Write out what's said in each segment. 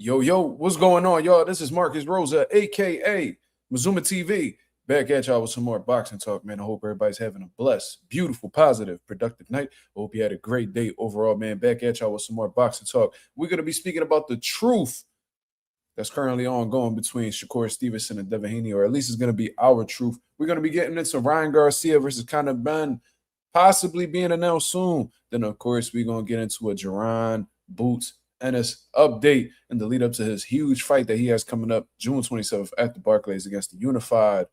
Yo, what's going on, y'all? This is Marcus Rosa, aka Mazuma TV. Back at y'all with some more boxing talk, man. I hope everybody's having a blessed, beautiful, positive, productive night. I hope you had a great day overall, man. Back at y'all with some more boxing talk. We're going to be speaking about the truth that's currently ongoing between Shakur Stevenson and Devin Haney, or at least it's going to be our truth. We're going to be getting into Ryan Garcia versus Conor Benn, possibly being announced soon. Then, of course, we're going to get into a Jaron Ennis update in the lead up to his huge fight that he has coming up June 27th at the Barclays against the unified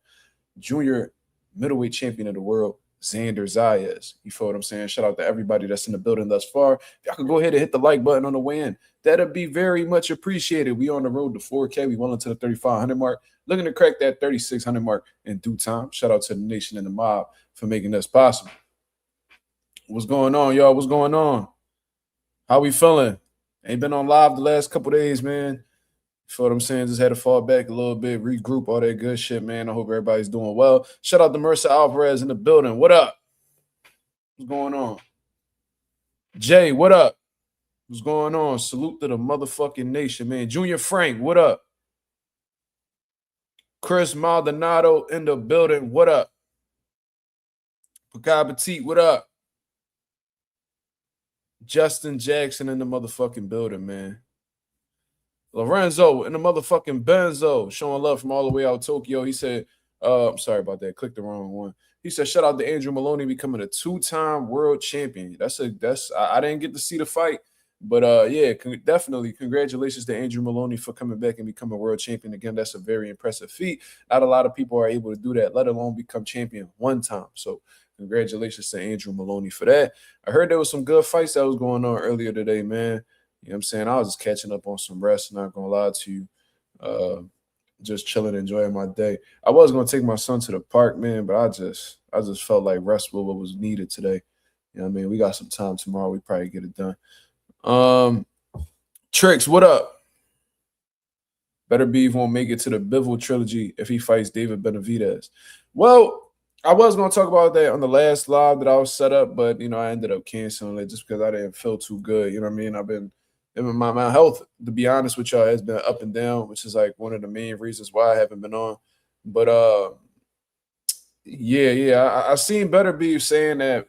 junior middleweight champion of the world, Xander Zayas. You feel what I'm saying? Shout out to everybody that's in the building thus far. If y'all can go ahead and hit the like button on the way in, that'd be very much appreciated. We on the road to 4K. We well into the 3,500 mark. Looking to crack that 3,600 mark in due time. Shout out to the nation and the mob for making this possible. What's going on, y'all? What's going on? How we feeling? Ain't been on live the last couple days, man. You feel what I'm saying? Just had to fall back a little bit, regroup, all that good shit, man. I hope everybody's doing well. Shout out to Mercer Alvarez in the building. What up? What's going on? Jay, what up? What's going on? Salute to the motherfucking nation, man. Junior Frank, what up? Chris Maldonado in the building. What up? Pakai Petit, what up? Justin Jackson in the motherfucking building, man. Lorenzo in the motherfucking Benzo, showing love from all the way out Tokyo. He said, I'm sorry about that. Clicked the wrong one. He said, shout out to Andrew Maloney becoming a two-time world champion. I didn't get to see the fight, but yeah, definitely congratulations to Andrew Maloney for coming back and becoming a world champion again. That's a very impressive feat. Not a lot of people are able to do that, let alone become champion one time. So congratulations to Andrew Maloney for that. I heard there was some good fights that was going on earlier today, man. You know what I'm saying? I was just catching up on some rest, not gonna lie to you. Just chilling, enjoying my day. I was gonna take my son to the park, man, but I just felt like rest was what was needed today. You know what I mean? We got some time tomorrow. We probably get it done. Tricks, what up? Better Beef won't make it to the Bivol trilogy if he fights David Benavidez. Well, I was going to talk about that on the last live that I was set up, but, you know, I ended up canceling it just because I didn't feel too good. You know what I mean? My health, to be honest with y'all, has been up and down, which is like one of the main reasons why I haven't been on. But, I seen Better Beef saying that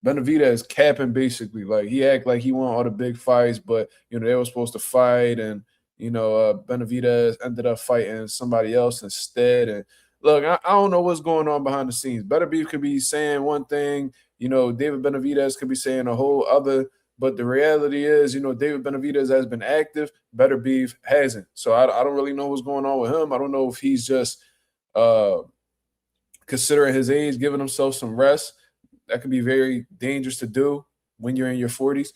Benavidez capping basically. Like, he act like he won all the big fights, but, you know, they were supposed to fight, and, you know, Benavidez ended up fighting somebody else instead. And look, I don't know what's going on behind the scenes. Better Beef could be saying one thing, you know, David Benavidez could be saying a whole other. But the reality is, you know, David Benavidez has been active. Better Beef hasn't. So I don't really know what's going on with him. I don't know if he's just considering his age, giving himself some rest. That could be very dangerous to do when you're in your 40s.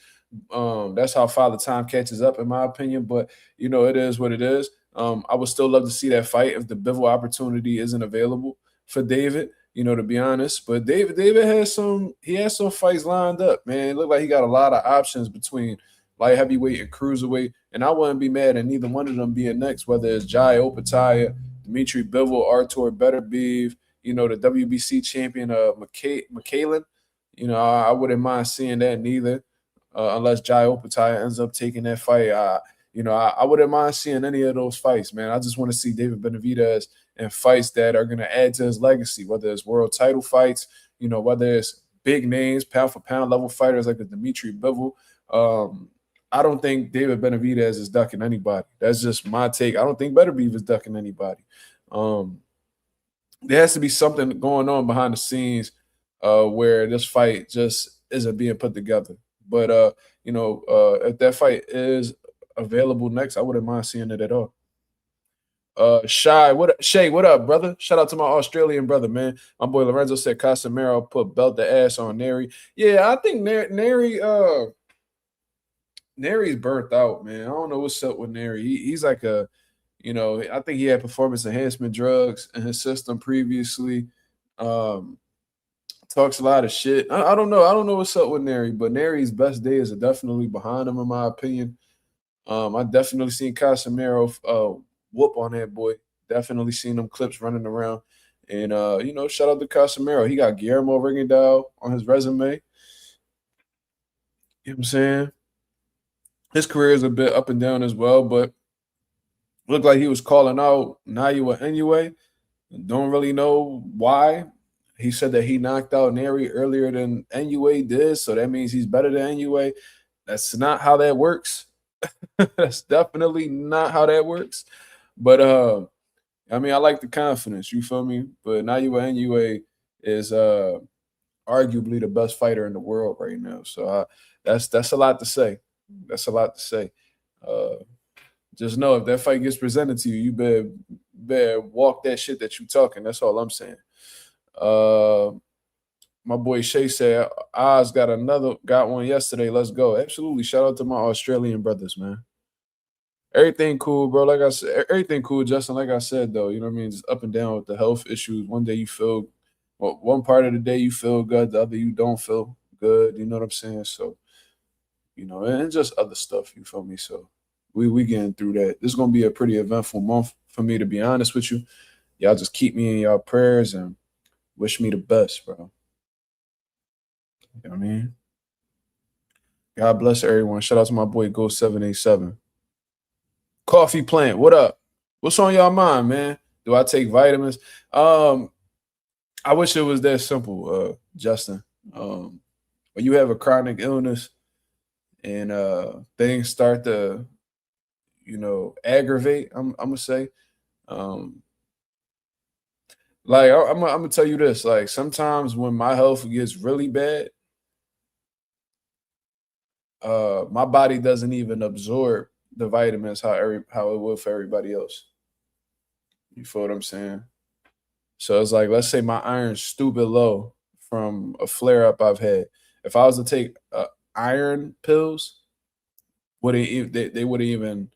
That's how Father Time catches up, in my opinion. But, you know, it is what it is. I would still love to see that fight if the Bivol opportunity isn't available for David, you know, to be honest. But David has some fights lined up, man. It looked like he got a lot of options between light heavyweight and cruiserweight. And I wouldn't be mad at neither one of them being next, whether it's Jai Opataya, Dimitri Bivol, Artur Better Beef, you know, the WBC champion McCallan. You know, I wouldn't mind seeing that neither, unless Jai Opataya ends up taking that fight. I wouldn't mind seeing any of those fights, man. I just want to see David Benavidez in fights that are going to add to his legacy, whether it's world title fights, you know, whether it's big names, pound for pound level fighters like a Dimitri Bivol. I don't think David Benavidez is ducking anybody. That's just my take. I don't think Better Beef is ducking anybody. There has to be something going on behind the scenes where this fight just isn't being put together. But, if that fight is available next, I wouldn't mind seeing it at all. Shay, what up, brother? Shout out to my Australian brother, man. My boy Lorenzo said Casemiro put belt the ass on Neri. Yeah, I think Neri's burnt out, man. I don't know what's up with Neri. He's like I think he had performance enhancement drugs in his system previously. Talks a lot of shit. I don't know. I don't know what's up with Neri, but Neri's best days are definitely behind him, in my opinion. I definitely seen Casemiro whoop on that boy. Definitely seen them clips running around. And, shout out to Casemiro. He got Guillermo Rigondeaux on his resume. You know what I'm saying? his career is a bit up and down as well, but looked like he was calling out Naiwa anyway. Don't really know why. He said that he knocked out Neri earlier than NUA did, so that means he's better than NUA. That's not how that works. That's definitely not how that works. But I mean, I like the confidence. You feel me? But Naiwa NUA is arguably the best fighter in the world right now. So that's a lot to say. That's a lot to say. Uh, just know if that fight gets presented to you, you better walk that shit that you talking. That's all I'm saying. Uh, my boy Shay said Oz got one yesterday. Let's go. Absolutely. Shout out to my Australian brothers, man. Everything cool, bro. Like I said, everything cool, Justin. Like I said, though, you know what I mean? Just up and down with the health issues. One day you feel, well, one part of the day you feel good, the other you don't feel good. You know what I'm saying? So, you know, and just other stuff. You feel me? So, we getting through that. This is gonna be a pretty eventful month for me, to be honest with you. Y'all just keep me in y'all prayers and wish me the best, bro. You know what I mean? God bless everyone. Shout out to my boy Go787. Coffee plant, what up? What's on y'all mind, man? Do I take vitamins? I wish it was that simple, Justin. When you have a chronic illness and things start to, you know, aggravate, I'm gonna say. Um, like I'm gonna tell you this, like sometimes when my health gets really bad, my body doesn't even absorb the vitamins how it would for everybody else. You feel what I'm saying? So it's like, let's say my iron's stupid low from a flare up I've had. If I was to take iron pills, they wouldn't even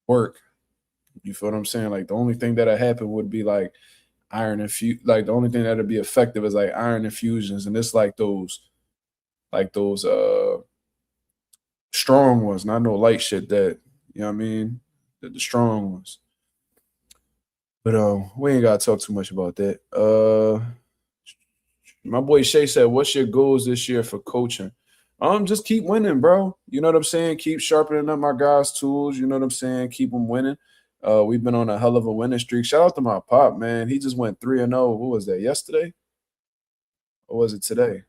work. You feel what I'm saying? Like the only thing that'd happen would be like like the only thing that'd be effective is like iron infusions, and it's like those strong ones, not no light shit that, you know what I mean? The strong ones. But we ain't gotta talk too much about that. My boy Shay said, "What's your goals this year for coaching?" Just keep winning, bro. You know what I'm saying? Keep sharpening up my guys' tools. You know what I'm saying? Keep them winning. We've been on a hell of a winning streak. Shout out to my pop, man. He just went 3-0. What was that? Yesterday? Or was it today?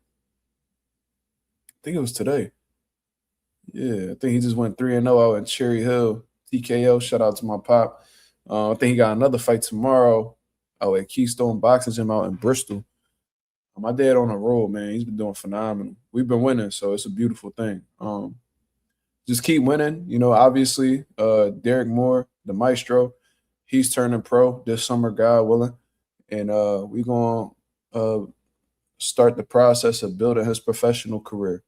I think it was today. Yeah, I think he just went 3-0 out in Cherry Hill. TKO. Shout out to my pop. I think he got another fight tomorrow out at Keystone Boxing Gym out in Bristol. My dad on the road, man. He's been doing phenomenal. We've been winning, so it's a beautiful thing. Just keep winning. You know, obviously, Derek Moore, the maestro, he's turning pro this summer, God willing. And we're going to start the process of building his professional career.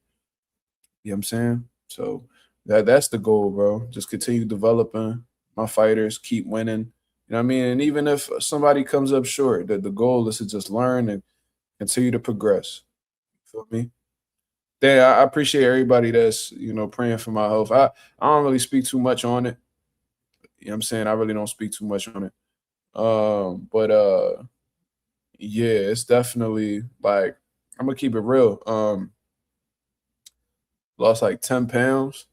You know what I'm saying? So that's the goal, bro. Just continue developing my fighters, keep winning. You know what I mean? And even if somebody comes up short, the goal is to just learn and continue to progress. You feel me? Then I appreciate everybody that's, you know, praying for my health. I don't really speak too much on it. You know what I'm saying? I really don't speak too much on it. But yeah, it's definitely like, I'm gonna keep it real. Lost like 10 pounds,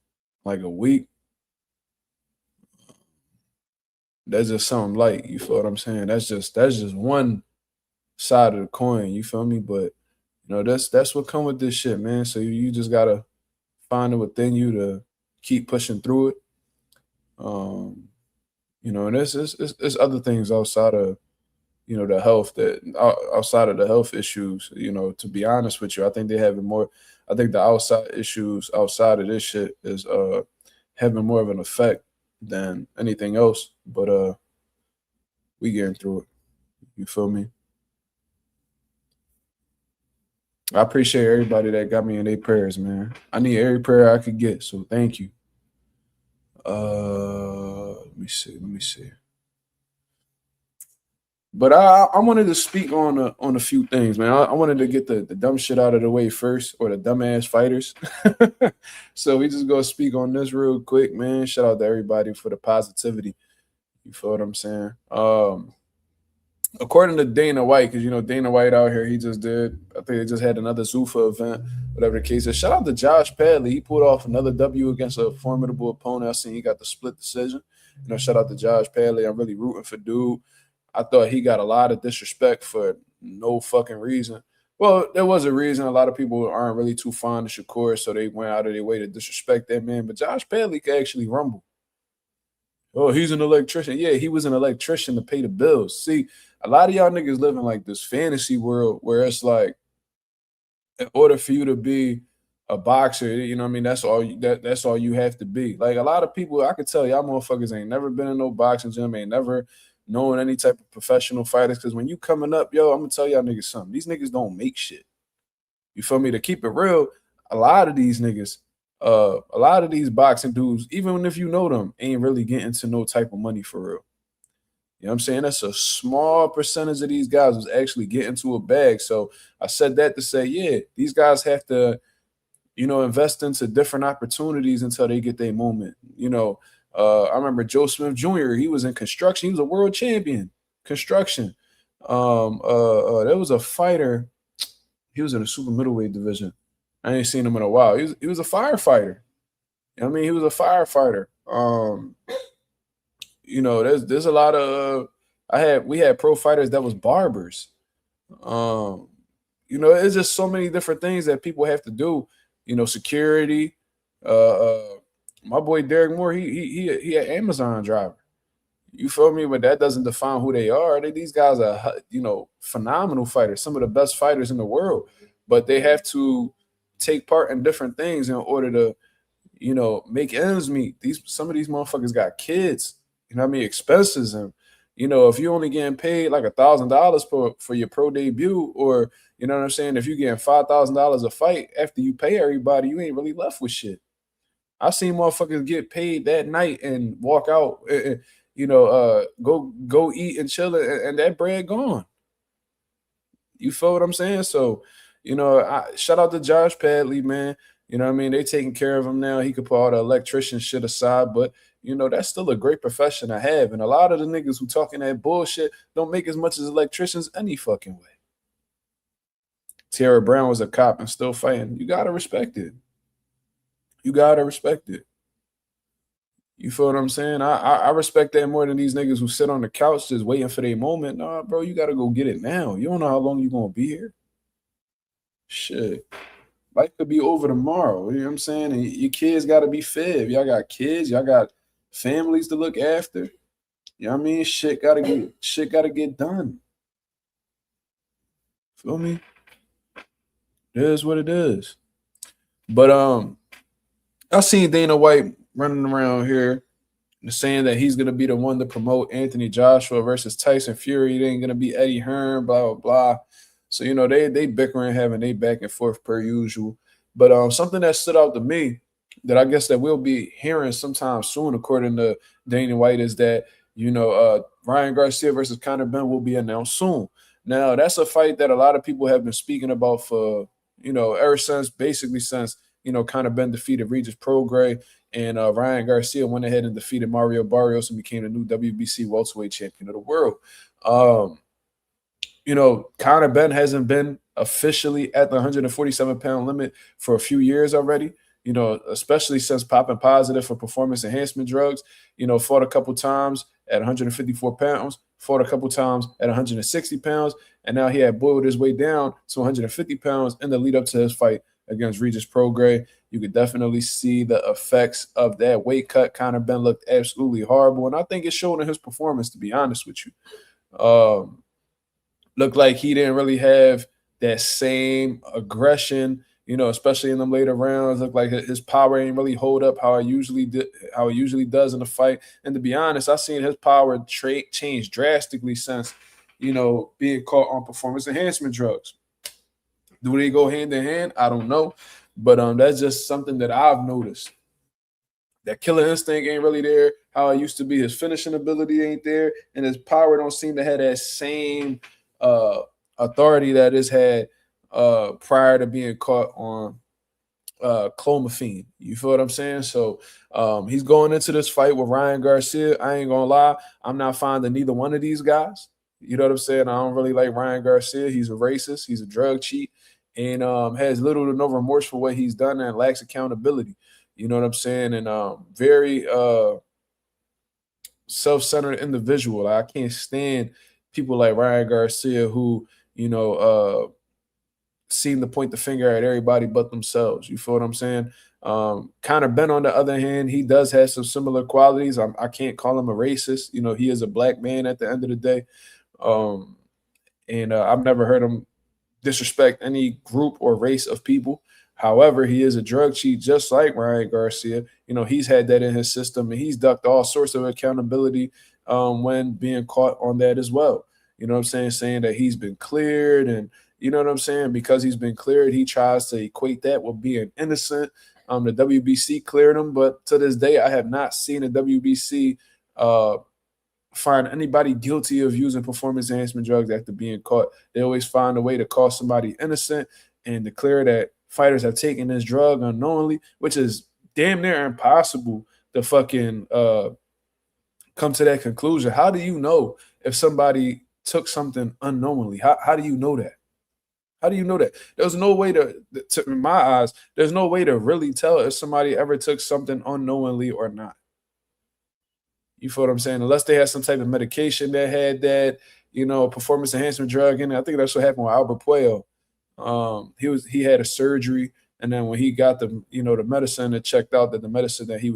like a week. That's just something light. You feel what I'm saying? That's just one side of the coin. You feel me? But you know, that's what come with this shit, man. So you just gotta find it within you to keep pushing through it. Um, you know, and there's other things outside of, you know, the health that outside of the health issues. You know, to be honest with you, I think they have more. I think the outside issues outside of this shit is having more of an effect than anything else. But we getting through it. You feel me? I appreciate everybody that got me in their prayers, man. I need every prayer I could get, so thank you. Let me see. Let me see. But I wanted to speak on a few things, man. I wanted to get the dumb shit out of the way first, or the dumbass fighters. So we just gonna speak on this real quick, man. Shout out to everybody for the positivity. You feel what I'm saying? according to Dana White, because Dana White out here, he just did. I think they just had another Zuffa event, whatever the case is. Shout out to Josh Padley. He pulled off another W against a formidable opponent. I seen he got the split decision. Shout out to Josh Padley. I'm really rooting for dude. I thought he got a lot of disrespect for no fucking reason. Well, there was a reason. A lot of people aren't really too fond of Shakur, so they went out of their way to disrespect that man. But Josh Padley could actually rumble. Oh, he's an electrician. Yeah, he was an electrician to pay the bills. See, a lot of y'all niggas live in like this fantasy world where it's like, in order for you to be a boxer, what I mean, that's all you have to be. Like a lot of people, I could tell y'all motherfuckers ain't never been in no boxing gym, ain't never known any type of professional fighters. Because when you coming up, yo, I'm gonna tell y'all niggas something. These niggas don't make shit. You feel me? To keep it real, a lot of these niggas, a lot of these boxing dudes, even if you know them, ain't really getting to no type of money for real. You know what I'm saying? That's a small percentage of these guys was actually getting to a bag. So I said that to say, yeah, these guys have to, invest into different opportunities until they get their moment. I remember Joe Smith Jr., he was in construction. He was a world champion, construction. There was a fighter. He was in the super middleweight division. I ain't seen him in a while. He was a firefighter. I mean, he was a firefighter. There's a lot of we had pro fighters that was barbers. It's just so many different things that people have to do. Security. My boy Derek Moore, he an Amazon driver. You feel me? But that doesn't define who they are. These guys are, phenomenal fighters, some of the best fighters in the world. But they have to take part in different things in order to, make ends meet. Some of these motherfuckers got kids. Expenses. And if you only getting paid like $1,000 for your pro debut, or you know what I'm saying, if you getting $5,000 a fight after you pay everybody, you ain't really left with shit. I've seen motherfuckers get paid that night and walk out, go eat and chill, and that bread gone. You feel what I'm saying? So, shout out to Josh Padley, man. They taking care of him now. He could put all the electrician shit aside, but that's still a great profession to have. And a lot of the niggas who talking that bullshit don't make as much as electricians any fucking way. Tara Brown was a cop and still fighting. You gotta respect it. You gotta respect it. You feel what I'm saying? I respect that more than these niggas who sit on the couch just waiting for their moment. Nah, bro, you gotta go get it now. You don't know how long you gonna be here. Shit. Life could be over tomorrow. You know what I'm saying? And your kids gotta be fed. Y'all got kids, y'all got families to look after. You know what I mean? Shit gotta get done. Feel me? It is what it is. But I seen Dana White running around here saying that he's gonna be the one to promote Anthony Joshua versus Tyson Fury. It ain't gonna be Eddie Hearn, blah blah blah. So they bickering, having they back and forth per usual. But something that stood out to me that I guess that we'll be hearing sometime soon, according to Dana White, is that Ryan Garcia versus Conor Benn will be announced soon. Now that's a fight that a lot of people have been speaking about for ever since Conor Benn defeated Regis Prograis, and Ryan Garcia went ahead and defeated Mario Barrios and became the new WBC welterweight champion of the world. Conor Benn hasn't been officially at the 147-pound limit for a few years already, especially since popping positive for performance enhancement drugs. Fought a couple times at 154 pounds, fought a couple times at 160 pounds, and now he had boiled his way down to 150 pounds in the lead up to his fight against Regis Prograis. You could definitely see the effects of that weight cut. Conor Benn looked absolutely horrible, and I think it showed in his performance, to be honest with you. Looked like he didn't really have that same aggression, especially in them later rounds. Looked like his power ain't really hold up how it usually does in the fight. And to be honest, I've seen his power change drastically since, being caught on performance enhancement drugs. Do they go hand in hand? I don't know. But that's just something that I've noticed. That killer instinct ain't really there. How it used to be, his finishing ability ain't there, and his power don't seem to have that same authority that it's had prior to being caught on clomiphene. You feel what I'm saying? So he's going into this fight with Ryan Garcia. I ain't gonna lie, I'm not finding neither one of these guys. You know what I'm saying? I don't really like Ryan Garcia. He's a racist. He's a drug cheat, and has little to no remorse for what he's done and lacks accountability. You know what I'm saying? And very self-centered individual. I can't stand people like Ryan Garcia who, you know, seem to point the finger at everybody but themselves. You feel what I'm saying? Conor Benn, on the other hand, he does have some similar qualities. I can't call him a racist. You know, he is a black man at the end of the day. Um, and I've never heard him disrespect any group or race of people. However, he is a drug cheat, just like Ryan Garcia. You know, he's had that in his system, and he's ducked all sorts of accountability when being caught on that as well. You know what I'm saying that he's been cleared, and you know what I'm saying, because he's been cleared, he tries to equate that with being innocent. The WBC cleared him, but to this day, I have not seen a WBC find anybody guilty of using performance enhancement drugs after being caught. They always find a way to call somebody innocent and declare that fighters have taken this drug unknowingly, which is damn near impossible to fucking come to that conclusion. How do you know if somebody took something unknowingly? How do you know that? How do you know that? There's no way in my eyes, there's no way to really tell if somebody ever took something unknowingly or not. You feel what I'm saying? Unless they had some type of medication that had that, you know, performance enhancement drug in it. I think that's what happened with Albert Puello. He had a surgery, and then when he got the medicine, it checked out that the medicine that he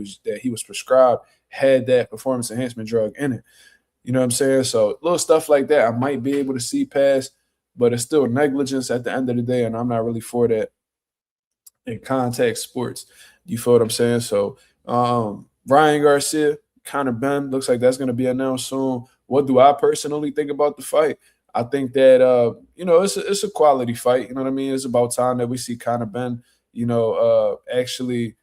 was prescribed had that performance enhancement drug in it. You know what I'm saying? So little stuff like that I might be able to see past, but it's still negligence at the end of the day, and I'm not really for that in contact sports. You feel what I'm saying? So Ryan Garcia, Conor Benn, looks like that's going to be announced soon. What do I personally think about the fight? I think that it's a quality fight. You know what I mean? It's about time that we see Conor Benn, actually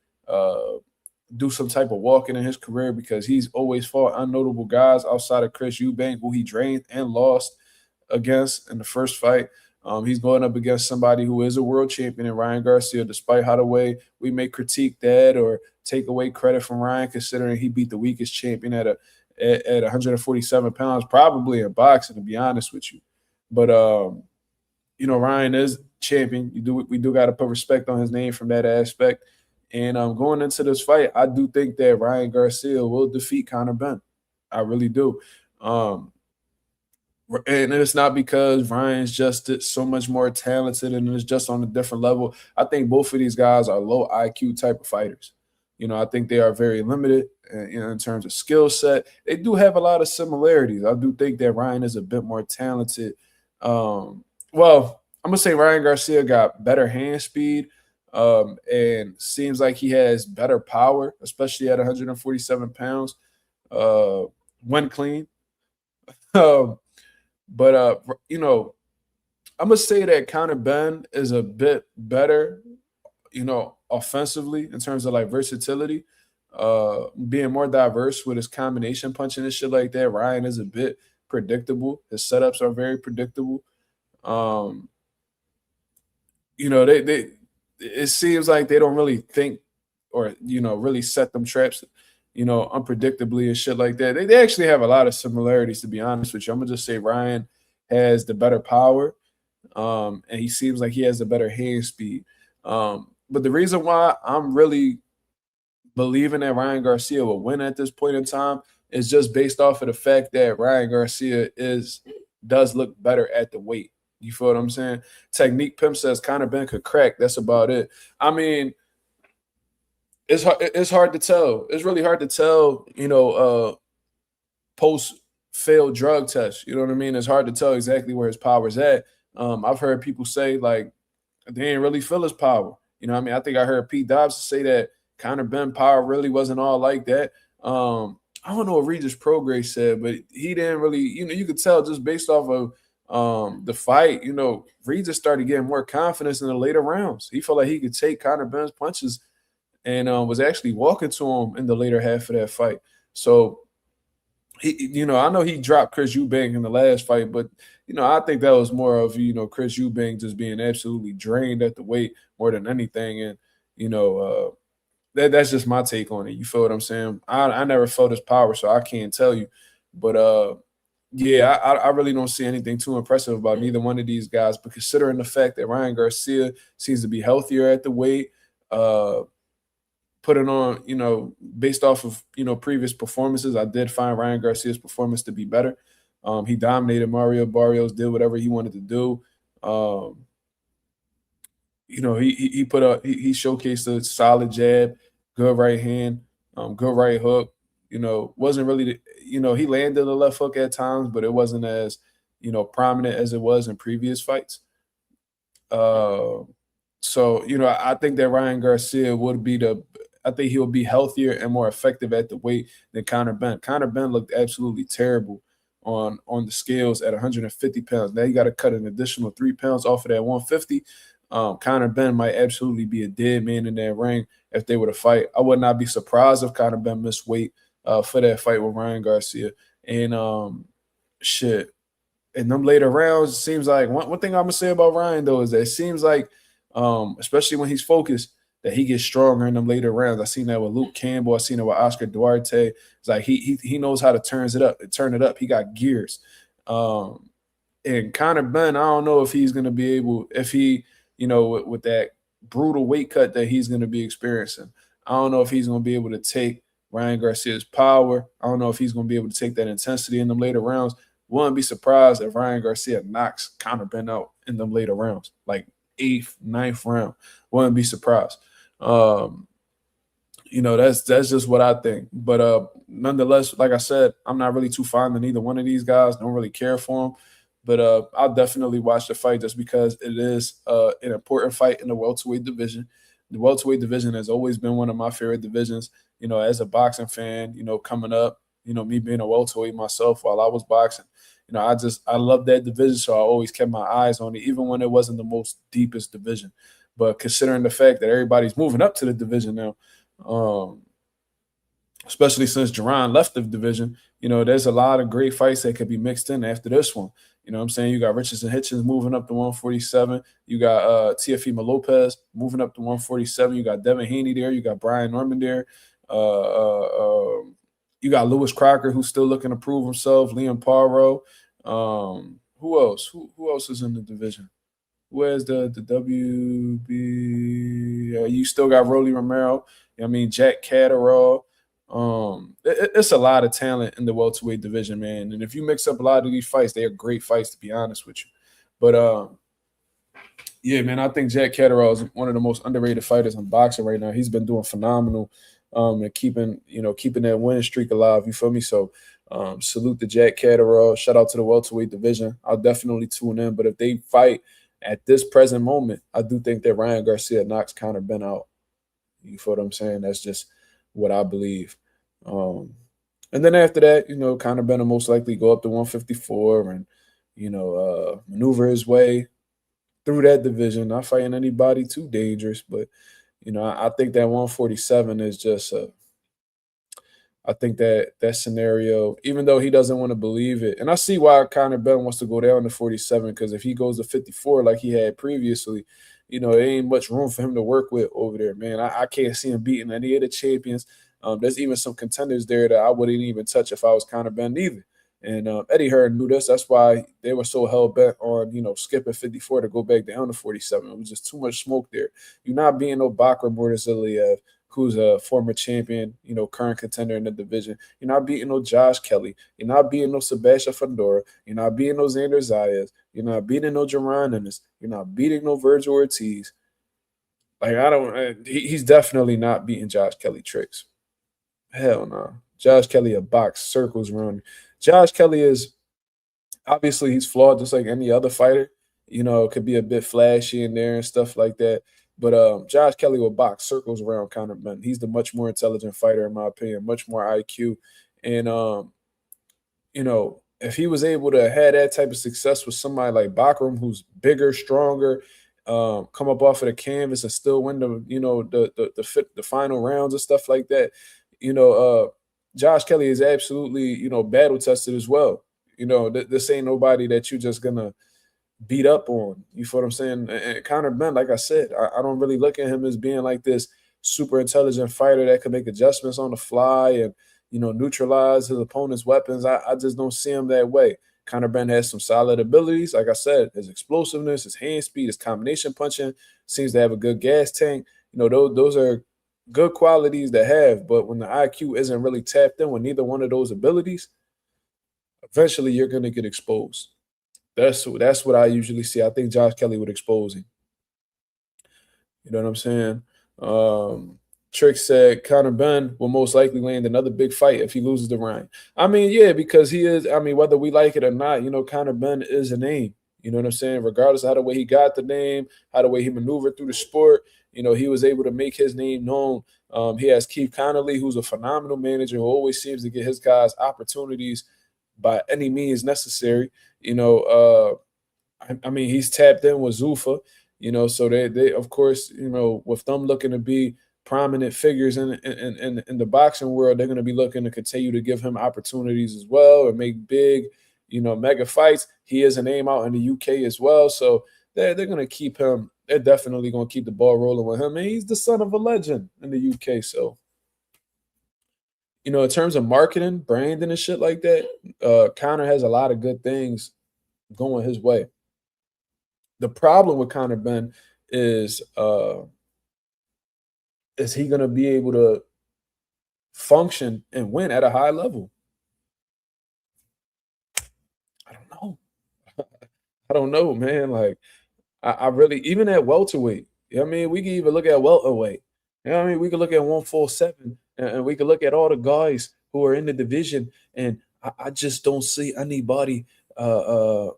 do some type of walking in his career, because he's always fought unnotable guys outside of Chris Eubank, who he drained and lost against in the first fight. He's going up against somebody who is a world champion in Ryan Garcia, despite how the way we may critique that or take away credit from Ryan, considering he beat the weakest champion at 147 pounds, probably in boxing, to be honest with you. But Ryan is champion. We do got to put respect on his name from that aspect. And going into this fight, I do think that Ryan Garcia will defeat Conor Benn. I really do. And it's not because Ryan's just so much more talented and is just on a different level. I think both of these guys are low IQ type of fighters. I think they are very limited in terms of skill set. They do have a lot of similarities. I do think that Ryan is a bit more talented. I'm going to say Ryan Garcia got better hand speed and seems like he has better power, especially at 147 pounds when clean. I'm going to say that Conor Benn is a bit better, offensively in terms of like versatility, being more diverse with his combination punching and shit like that. Ryan is a bit predictable. His setups are very predictable. They it seems like they don't really think or really set them traps, unpredictably and shit like that. They actually have a lot of similarities, to be honest with you. I'm gonna just say Ryan has the better power, and he seems like he has the better hand speed. But the reason why I'm really believing that Ryan Garcia will win at this point in time is just based off of the fact that Ryan Garcia does look better at the weight. You feel what I'm saying? Technique Pimp says Conor Benn could crack. That's about it. I mean, it's hard to tell. It's really hard to tell, post failed drug test. You know what I mean? It's hard to tell exactly where his power's at. I've heard people say like they didn't really feel his power. You know what I mean? I think I heard Pete Dobbs say that Conor Benn power really wasn't all like that. I don't know what Regis Prograis said, but he didn't really, you could tell just based off of the fight, Regis started getting more confidence in the later rounds. He felt like he could take Conor Benn's punches and was actually walking to him in the later half of that fight. So, I know he dropped Chris Eubank in the last fight, but I think that was more of Chris Eubank just being absolutely drained at the weight more than anything, and that's just my take on it. You feel what I'm saying? I never felt his power, so I can't tell you, but Yeah, I really don't see anything too impressive about neither one of these guys. But considering the fact that Ryan Garcia seems to be healthier at the weight, uh, putting on, based off of, previous performances, I did find Ryan Garcia's performance to be better. He dominated Mario Barrios, did whatever he wanted to do. Um, he put up he showcased a solid jab, good right hand, good right hook. Wasn't really he landed a left hook at times, but it wasn't as prominent as it was in previous fights. Uh, so I think that Ryan Garcia would be I think he'll be healthier and more effective at the weight than Conor Benn. Conor Benn looked absolutely terrible on the scales at 150 pounds. Now you got to cut an additional 3 pounds off of that 150. Conor Benn might absolutely be a dead man in that ring if they were to fight. I would not be surprised if Conor Benn missed weight for that fight with Ryan Garcia. And shit, in them later rounds, it seems like one thing I'm gonna say about Ryan though is that it seems like, especially when he's focused, that he gets stronger in them later rounds. I seen that with Luke Campbell. I seen it with Oscar Duarte. It's like he knows how to turn it up. He got gears. And Conor Benn, I don't know if he's gonna be able if he with that brutal weight cut that he's gonna be experiencing. I don't know if he's gonna be able to take Ryan Garcia's power. I don't know if he's gonna be able to take that intensity in them later rounds. Wouldn't be surprised if Ryan Garcia knocks Conor Benn out in them later rounds, like 8th, 9th round. Wouldn't be surprised. That's just what I think. But nonetheless, like I said, I'm not really too fond of either one of these guys. Don't really care for them. But I'll definitely watch the fight just because it is an important fight in the welterweight division. The welterweight division has always been one of my favorite divisions. As a boxing fan, coming up, me being a welterweight myself while I was boxing, I love that division, so I always kept my eyes on it, even when it wasn't the most deepest division. But considering the fact that everybody's moving up to the division now, especially since Jaron left the division, there's a lot of great fights that could be mixed in after this one. You know what I'm saying? You got Richardson Hitchens moving up to 147. You got Teofimo Lopez moving up to 147. You got Devin Haney there. You got Brian Norman there. You got Lewis Crocker, who's still looking to prove himself. Liam Paro. Who else? Who else is in the division? Where's the WB? You still got Rolly Romero. Jack Catterall. It's a lot of talent in the welterweight division, man. And if you mix up a lot of these fights, they are great fights, to be honest with you. But yeah, man, I think Jack Catterall is one of the most underrated fighters in boxing right now. He's been doing phenomenal and keeping that winning streak alive. You feel me? So salute to Jack Catterall. Shout out to the welterweight division. I'll definitely tune in. But if they fight at this present moment, I do think that Ryan Garcia knocks Conor Benn out. You feel what I'm saying? That's just what I believe. And then after that, Conor Benn will most likely go up to 154 and, maneuver his way through that division. Not fighting anybody too dangerous, but, I think that 147 is just I think that scenario, even though he doesn't want to believe it, and I see why Conor Benn wants to go down to 47, because if he goes to 54 like he had previously, it ain't much room for him to work with over there, man. I can't see him beating any of the champions. There's even some contenders there that I wouldn't even touch if I was Conor Benn either. And Eddie Hearn knew this. That's why they were so hell-bent on, skipping 54 to go back down to 47. It was just too much smoke there. You're not beating no Bakr Murtazaliev, who's a former champion, current contender in the division. You're not beating no Josh Kelly. You're not beating no Sebastian Fundora. You're not beating no Xander Zayas. You're not beating no Jaron Ennis. You're not beating no Virgil Ortiz. Like, he's definitely not beating Josh Kelly tricks. Hell no. Josh Kelly a box circles around. Josh Kelly is obviously he's flawed just like any other fighter. It could be a bit flashy in there and stuff like that. But Josh Kelly will box circles around Conor Benn. He's the much more intelligent fighter, in my opinion, much more IQ. And if he was able to have that type of success with somebody like Bakram, who's bigger, stronger, come up off of the canvas and still win the final rounds and stuff like that, Josh Kelly is absolutely, battle tested as well. This ain't nobody that you're just gonna beat up on. You feel what I'm saying? And Conor Benn, like I said, I don't really look at him as being like this super intelligent fighter that can make adjustments on the fly and, neutralize his opponent's weapons. I just don't see him that way. Conor Benn has some solid abilities. Like I said, his explosiveness, his hand speed, his combination punching, seems to have a good gas tank. Those are good qualities to have. But when the IQ isn't really tapped in with neither one of those abilities, eventually you're going to get exposed. That's what I usually see. I think Josh Kelly would expose him. You know what I'm saying? Trick said Conor Benn will most likely land another big fight if he loses to Ryan. I mean, yeah, because he is. I mean, whether we like it or not, Conor Benn is a name. You know what I'm saying? Regardless of how the way he got the name, how the way he maneuvered through the sport, he was able to make his name known. He has Keith Connolly, who's a phenomenal manager who always seems to get his guys opportunities by any means necessary. I mean, he's tapped in with Zuffa, so they of course, with them looking to be prominent figures in the boxing world, they're going to be looking to continue to give him opportunities as well and make big, mega fights. He is a name out in the UK as well, so they're going to keep him. They're definitely going to keep the ball rolling with him, and he's the son of a legend in the UK. So, in terms of marketing, branding, and shit like that, Conor has a lot of good things going his way. The problem with Conor Benn is he going to be able to function and win at a high level? I don't know. I don't know, man. Like I really, even at welterweight, I mean, we can even look at welterweight. I mean, we can look at 147 and we can look at all the guys who are in the division, and I just don't see anybody that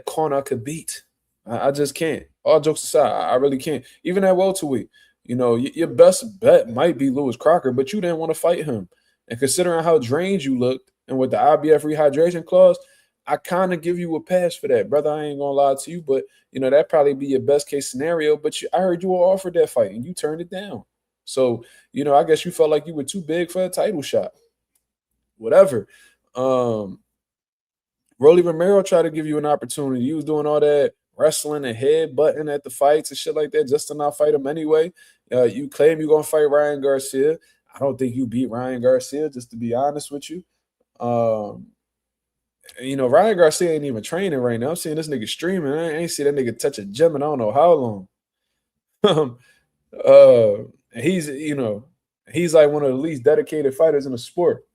Conor could beat. I just can't. All jokes aside, I really can't. Even at welterweight, your best bet might be Lewis Crocker, but you didn't want to fight him. And considering how drained you looked, and with the IBF rehydration clause, I kind of give you a pass for that, brother. I ain't gonna lie to you, but that probably be your best case scenario. But I heard you were offered that fight and you turned it down. So I guess you felt like you were too big for a title shot. Whatever. Rolly Romero tried to give you an opportunity. You was doing all that wrestling and head butting at the fights and shit like that just to not fight him anyway. You claim you're gonna fight Ryan Garcia. I don't think you beat Ryan Garcia, just to be honest with you. Ryan Garcia ain't even training right now. I'm seeing this nigga streaming. I ain't see that nigga touch a gym in I don't know how long. He's he's like one of the least dedicated fighters in the sport.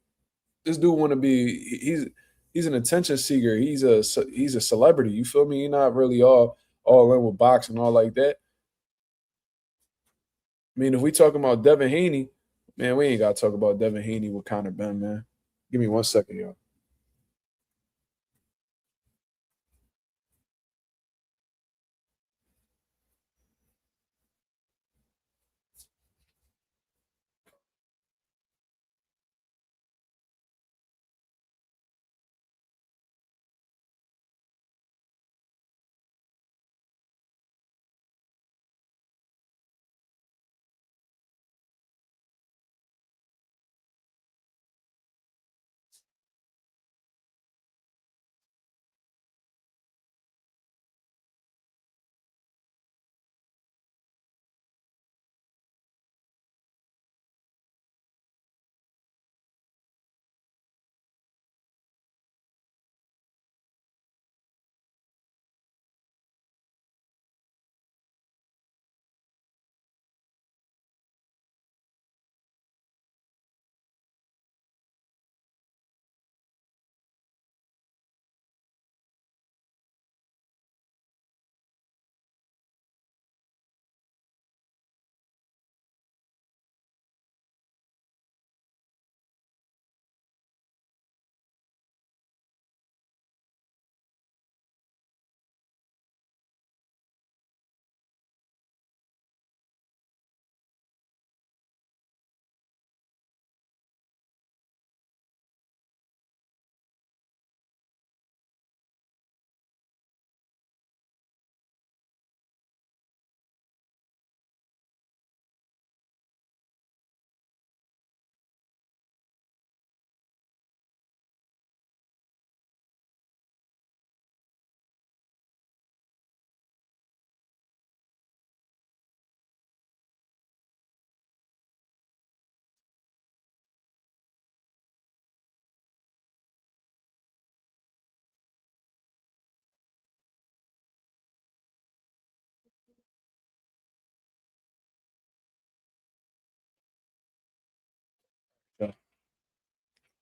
This dude want to be he's an attention seeker. He's a celebrity. You feel me? He's not really all in with boxing, all like that. I mean, if we talking about Devin Haney, man, we ain't got to talk about Devin Haney with Conor Benn, man. Give me 1 second, y'all.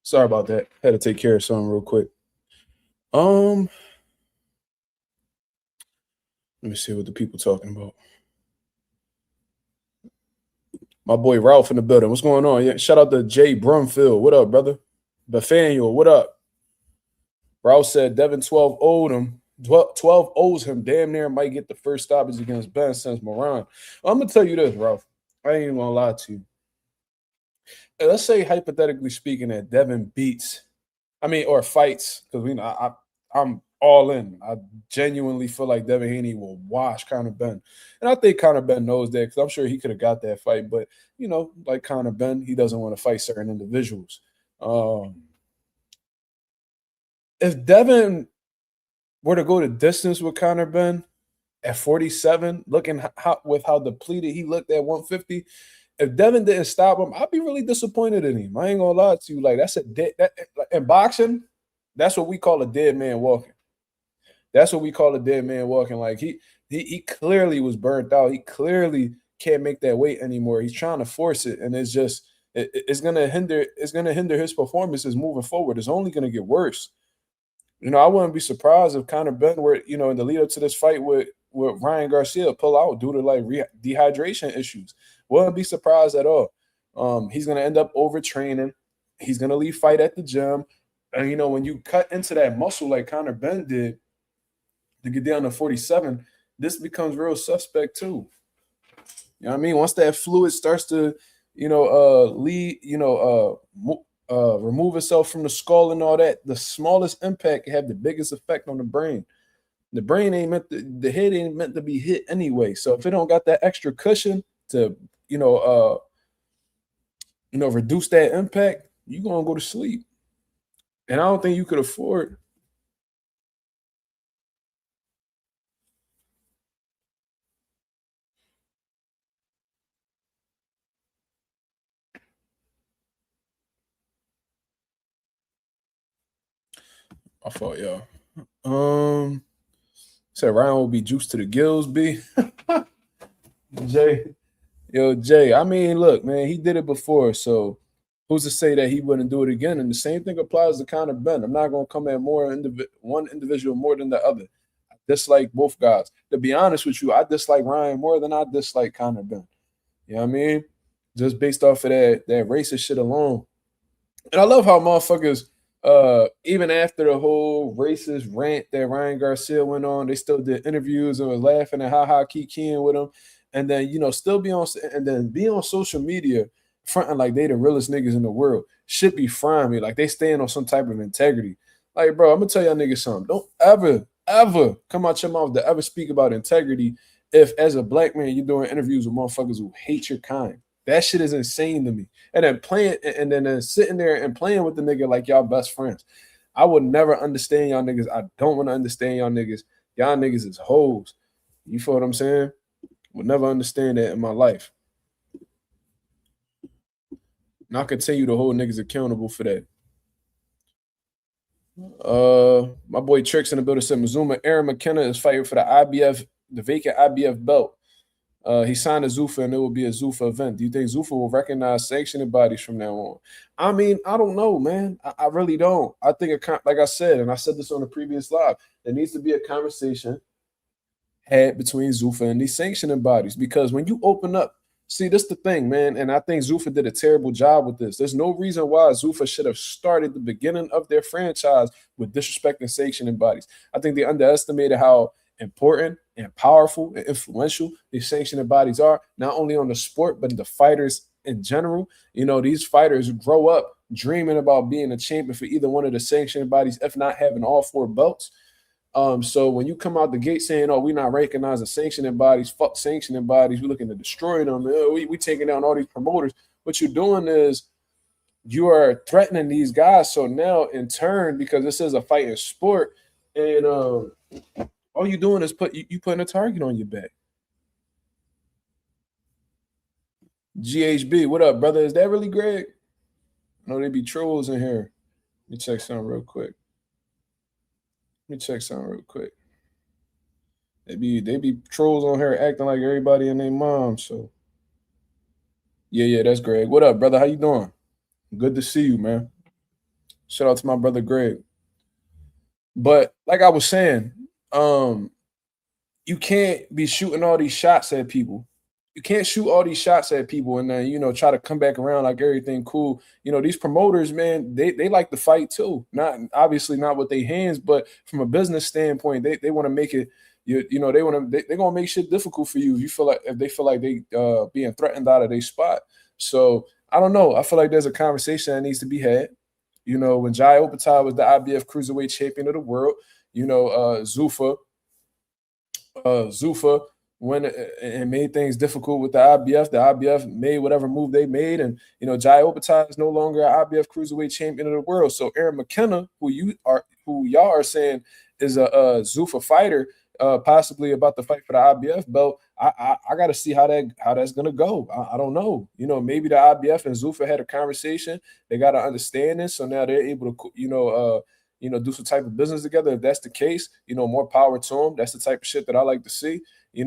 Sorry about that. Had to take care of something real quick. Um, let me see what the people talking about. My boy Ralph in the building. What's going on? Yeah, shout out to Jay Brumfield. What up, brother? Bethaniel, what up? Ralph said Devin 12 owed him. 12 owes him. Damn near might get the first stoppage against Ben since Moran. I'm gonna tell you this, Ralph. I ain't even gonna lie to you. Let's say hypothetically speaking that Devin beats, or fights, because I'm all in. I genuinely feel like Devin Haney will wash Conor Benn. And I think Conor Benn knows that because I'm sure he could have got that fight. But, like Conor Benn, he doesn't want to fight certain individuals. If Devin were to go the distance with Conor Benn at 47, looking with how depleted he looked at 150, if Devin didn't stop him, I'd be really disappointed in him. I ain't gonna lie to you. Like that's in boxing, that's what we call a dead man walking. That's what we call a dead man walking. Like he clearly was burnt out. He clearly can't make that weight anymore. He's trying to force it, and it's gonna hinder his performances moving forward. It's only gonna get worse. I wouldn't be surprised if Conor Benn were, in the lead up to this fight with Ryan Garcia pull out due to like dehydration issues. Wouldn't be surprised at all. He's gonna end up overtraining. He's gonna leave fight at the gym. And when you cut into that muscle like Conor Benn did to get down to 47, this becomes real suspect too. You know what I mean? Once that fluid starts to, remove itself from the skull and all that, the smallest impact can have the biggest effect on the brain. The brain the head ain't meant to be hit anyway. So if it don't got that extra cushion to, reduce that impact, you're gonna go to sleep. And I don't think you could afford. I thought, y'all. Said Ryan will be juiced to the gills, B. Jay. I mean, look, man, he did it before, so who's to say that he wouldn't do it again? And the same thing applies to Conor Benn. I'm not gonna come at one individual more than the other. I dislike both guys. To be honest with you, I dislike Ryan more than I dislike Conor Benn. You know what I mean? Just based off of that racist shit alone. And I love how motherfuckers, even after the whole racist rant that Ryan Garcia went on, they still did interviews and was laughing and keying with him. And then, still be on social media fronting like they the realest niggas in the world. Should be frying me. Like they stand on some type of integrity. Like, bro, I'm gonna tell y'all niggas something. Don't ever come out your mouth to ever speak about integrity if as a black man you're doing interviews with motherfuckers who hate your kind. That shit is insane to me. And then sitting there and playing with the nigga like y'all best friends. I would never understand y'all niggas. I don't want to understand y'all niggas. Y'all niggas is hoes. You feel what I'm saying? Would never understand that in my life. And I'll continue to hold niggas accountable for that. My boy Tricks in the building said Mazuma Aaron McKenna is fighting for the vacant IBF belt. He signed a Zuffa and it will be a Zuffa event. Do you think Zuffa will recognize sanctioning bodies from now on? I mean, I don't know, man. I really don't. I think, like I said, and I said this on the previous live, there needs to be a conversation had between Zuffa and these sanctioning bodies. Because when you open up, see, this is the thing, man, and I think Zuffa did a terrible job with this. There's no reason why Zuffa should have started the beginning of their franchise with disrespecting sanctioning bodies. I think they underestimated how important and powerful and influential these sanctioning bodies are, not only on the sport, but the fighters in general. These fighters grow up dreaming about being a champion for either one of the sanctioning bodies, if not having all 4 belts. So when you come out the gate saying, "Oh, we're not recognizing sanctioning bodies, fuck sanctioning bodies, we're looking to destroy them, we taking down all these promoters," what you're doing is you are threatening these guys. So now in turn, because this is a fighting sport, and all you're doing is putting a target on your back. GHB, what up, brother? Is that really Greg? I know they be trolls in here. Let me check something real quick. They be trolls on here acting like everybody and their mom. So yeah, that's Greg. What up, brother? How you doing? Good to see you, man. Shout out to my brother Greg. But like I was saying, um, you can't be shooting all these shots at people. You can't shoot all these shots at people and then try to come back around like everything cool. These promoters, man, they like to fight too. Not obviously not with their hands, but from a business standpoint, they want to make it. They want to they're gonna make shit difficult for you. If you feel like if they feel like they being threatened out of their spot. So I don't know. I feel like there's a conversation that needs to be had. When Jai Opetaia was the IBF Cruiserweight Champion of the world, Zuffa went and made things difficult with the IBF. The IBF made whatever move they made, and Jai Opetaia is no longer an IBF Cruiserweight Champion of the world. So Aaron McKenna, who y'all are saying is a Zuffa fighter, possibly about to fight for the IBF belt. I got to see how that's gonna go. I don't know. Maybe the IBF and Zuffa had a conversation. They got an understanding, so now they're able to do some type of business together. If that's the case, more power to them. That's the type of shit that I like to see. I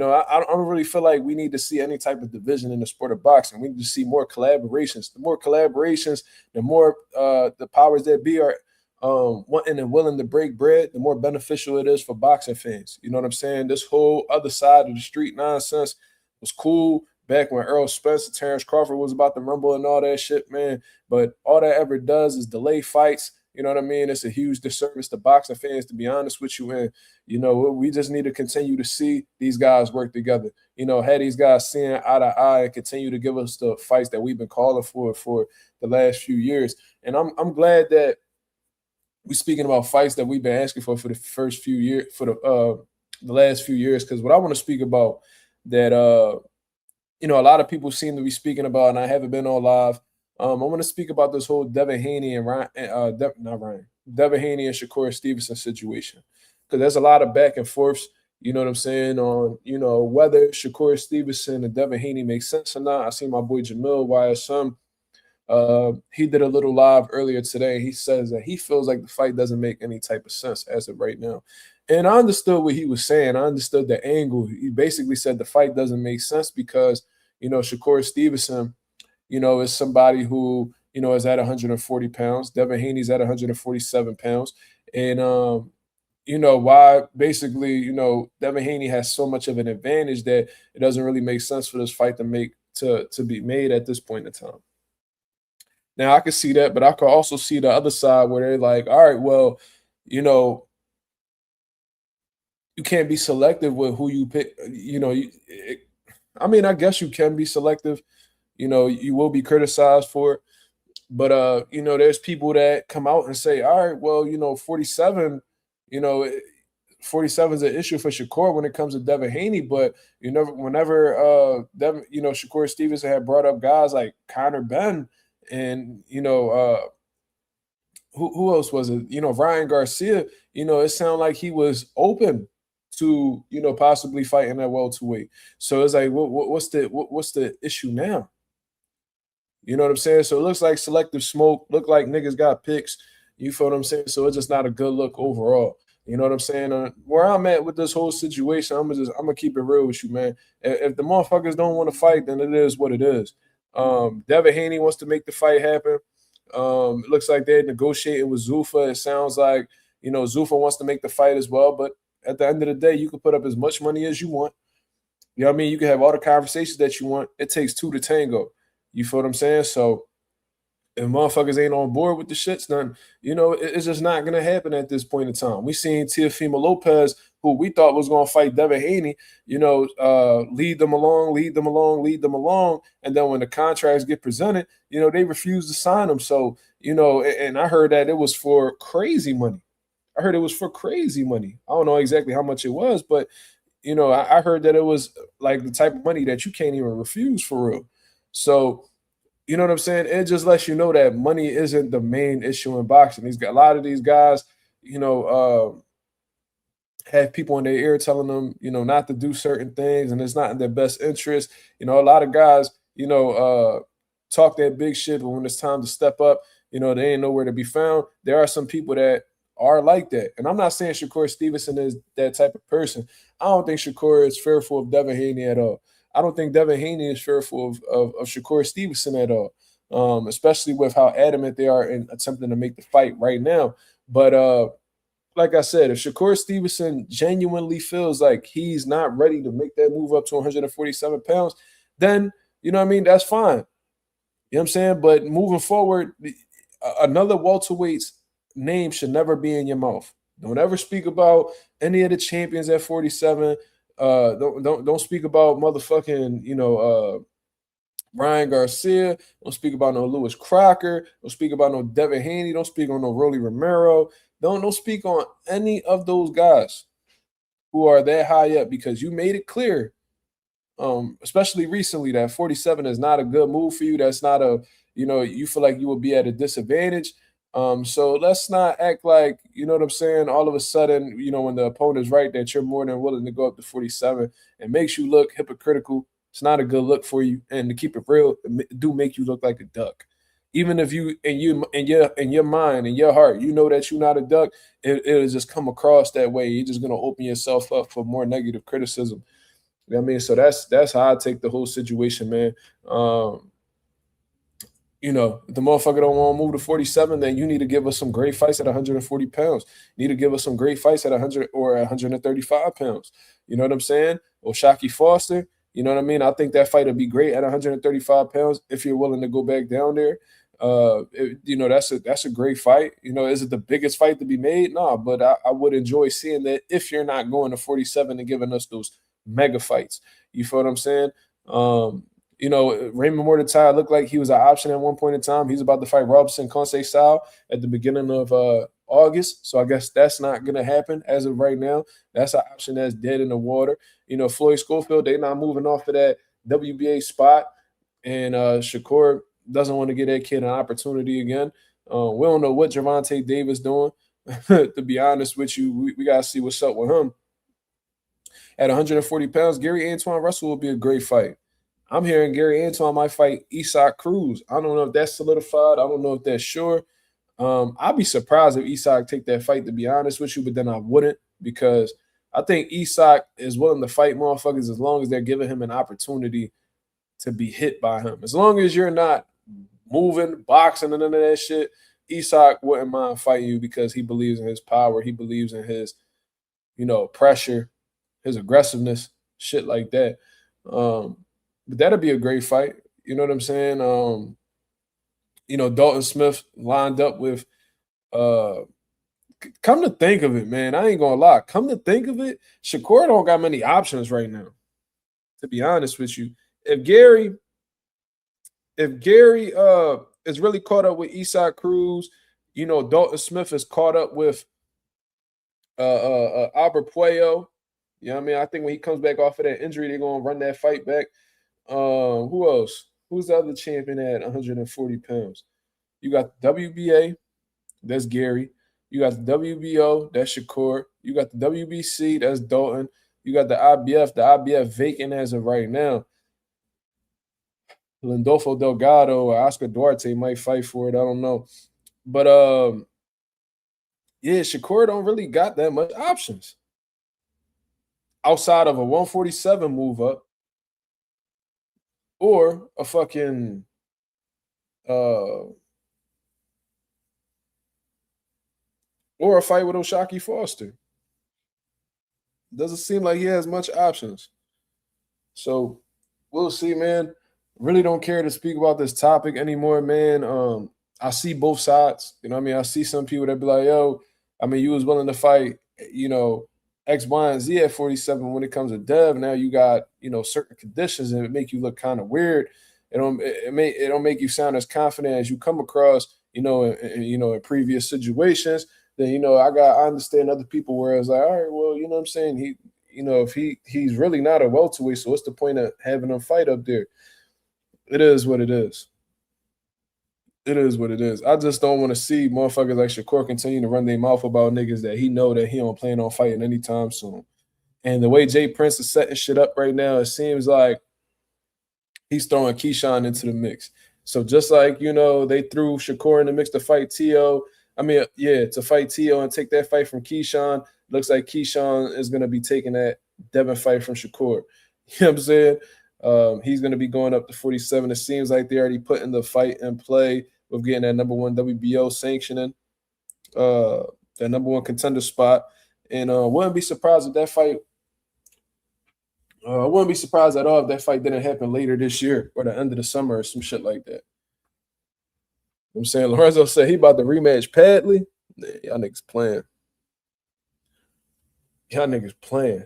don't really feel like we need to see any type of division in the sport of boxing. We need to see more collaborations. The more collaborations, the more the powers that be are wanting and willing to break bread, the more beneficial it is for boxing fans. You know what I'm saying? This whole other side of the street nonsense was cool back when Earl Spence and Terrence Crawford was about to rumble and all that shit, man. But all that ever does is delay fights. You know what I mean? It's a huge disservice to boxing fans, to be honest with you. And, we just need to continue to see these guys work together. Have these guys seeing eye to eye and continue to give us the fights that we've been calling for the last few years. And I'm glad that we're speaking about fights that we've been asking for the first few years, for the last few years. Because what I want to speak about that, a lot of people seem to be speaking about, and I haven't been on live. I want to speak about this whole Devin Haney and Devin Haney and Shakur Stevenson situation, because there's a lot of back and forths. You know what I'm saying on whether Shakur Stevenson and Devin Haney make sense or not. I see my boy Jamil YSM. He did a little live earlier today. He says that he feels like the fight doesn't make any type of sense as of right now. And I understood what he was saying. I understood the angle. He basically said the fight doesn't make sense because Shakur Stevenson is somebody who, is at 140 pounds. Devin Haney's at 147 pounds. And, why basically, Devin Haney has so much of an advantage that it doesn't really make sense for this fight to be made at this point in time. Now, I can see that, but I could also see the other side where they're like, all right, well, you can't be selective with who you pick. I guess you can be selective. You will be criticized for it. But there's people that come out and say, all right, well, 47, 47 is an issue for Shakur when it comes to Devin Haney. But whenever Devin, Shakur Stevenson had brought up guys like Conor Benn and who else was it? Ryan Garcia. It sounded like he was open to possibly fighting at welterweight. So it's like, what's the issue now? You know what I'm saying? So it looks like selective smoke. Look like niggas got picks. You feel what I'm saying? So it's just not a good look overall. You know what I'm saying? Where I'm at with this whole situation, I'm gonna keep it real with you, man. If the motherfuckers don't want to fight, then it is what it is. Devin Haney wants to make the fight happen. It looks like they're negotiating with Zuffa. It sounds like Zuffa wants to make the fight as well. But at the end of the day, you can put up as much money as you want. You know what I mean? You can have all the conversations that you want. It takes two to tango. You feel what I'm saying? So if motherfuckers ain't on board with the shits, then it's just not gonna happen at this point in time. We seen Teofimo Lopez, who we thought was gonna fight Devin Haney, lead them along, and then when the contracts get presented, they refuse to sign them. So and I heard that it was for crazy money. I don't know exactly how much it was, but I heard that it was like the type of money that you can't even refuse for real. So, you know what I'm saying? It just lets you know that money isn't the main issue in boxing. A lot of these guys, have people in their ear telling them, not to do certain things, and it's not in their best interest. A lot of guys, talk that big shit, but when it's time to step up, they ain't nowhere to be found. There are some people that are like that. And I'm not saying Shakur Stevenson is that type of person. I don't think Shakur is fearful of Devin Haney at all. I don't think Devin Haney is fearful of Shakur Stevenson at all. especially with how adamant they are in attempting to make the fight right now. But like I said, if Shakur Stevenson genuinely feels like he's not ready to make that move up to 147 pounds, then, you know what I mean, that's fine. You know what I'm saying? But moving forward, another welterweight's name should never be in your mouth. Don't ever speak about any of the champions at 47. Don't speak about motherfucking, Ryan Garcia. Don't speak about no Lewis Crocker. Don't speak about no Devin Haney. Don't speak on no Rolly Romero. Don't speak on any of those guys who are that high up, because you made it clear, especially recently, that 47 is not a good move for you. That's not you feel like you will be at a disadvantage. So let's not act like, you know what I'm saying, all of a sudden, when the opponent's right, that you're more than willing to go up to 47. It makes you look hypocritical. It's not a good look for you. And to keep it real, it do make you look like a duck. Even if you in your mind, in your heart, you know that you're not a duck, it'll just come across that way. You're just gonna open yourself up for more negative criticism. You know what I mean? So that's how I take the whole situation, man. If the motherfucker don't want to move to 47, then you need to give us some great fights at 140 pounds. You need to give us some great fights at 100 or 135 pounds. You know what I'm saying? Or Shocky Foster. You know what I mean? I think that fight would be great at 135 pounds if you're willing to go back down there. That's a great fight. Is it the biggest fight to be made? No, but I would enjoy seeing that if you're not going to 47 and giving us those mega fights. You feel what I'm saying? Raymond Mortatai looked like he was an option at one point in time. He's about to fight Robinson Conceição at the beginning of August. So I guess that's not going to happen as of right now. That's an option that's dead in the water. Floyd Schofield, they're not moving off of that WBA spot. And Shakur doesn't want to give that kid an opportunity again. We don't know what Gervonta Davis doing. To be honest with you, we got to see what's up with him. At 140 pounds, Gary Antoine Russell will be a great fight. I'm hearing Gary Antoine might fight Isaac Cruz. I don't know if that's solidified. I don't know if that's sure. I'd be surprised if Isaac take that fight, to be honest with you, but then I wouldn't, because I think Isaac is willing to fight motherfuckers as long as they're giving him an opportunity to be hit by him. As long as you're not moving, boxing, and none of that shit, Isaac wouldn't mind fighting you because he believes in his power. He believes in his, pressure, his aggressiveness, shit like that. But that'll be a great fight. You know what I'm saying? Dalton Smith lined up with come to think of it, man, I ain't gonna lie. Come to think of it, Shakur don't got many options right now, to be honest with you. If Gary is really caught up with Isaac Cruz, Dalton Smith is caught up with Albert Puello. You know what I mean? I think when he comes back off of that injury, they're gonna run that fight back. Who else? Who's the other champion at 140 pounds? You got the WBA, that's Gary. You got the WBO, that's Shakur. You got the WBC, that's Dalton. You got the IBF vacant as of right now. Lindolfo Delgado or Oscar Duarte might fight for it. I don't know. But Shakur don't really got that much options outside of a 147 move up or a fucking or a fight with O'Shaquie Foster. Doesn't seem like he has much options. So we'll see, man. Really don't care to speak about this topic anymore, man. I see both sides. You know what I mean? I see some people that be like, yo, I mean, you was willing to fight, X, Y, and Z at 47 when it comes to Dev. Now you got, certain conditions and it make you look kind of weird. It don't make you sound as confident as you come across, in previous situations. Then, I understand other people where it's like, all right, well, you know what I'm saying? If he's really not a welterweight, so what's the point of having him fight up there? It is what it is. It is what it is. I just don't want to see motherfuckers like Shakur continue to run their mouth about niggas that he know that he don't plan on fighting anytime soon. And the way Jay Prince is setting shit up right now, it seems like he's throwing Keyshawn into the mix. So just like, they threw Shakur in the mix to fight T.O., to fight T.O. and take that fight from Keyshawn, looks like Keyshawn is going to be taking that Devin fight from Shakur. You know what I'm saying? He's going to be going up to 47. It seems like they're already putting the fight in play with getting that #1 WBO sanctioning, that #1 contender spot. And wouldn't be surprised if that fight. I wouldn't be surprised at all if that fight didn't happen later this year or the end of the summer or some shit like that. I'm saying Lorenzo said he about to rematch Padley. Nah, y'all niggas playing. Y'all niggas playing.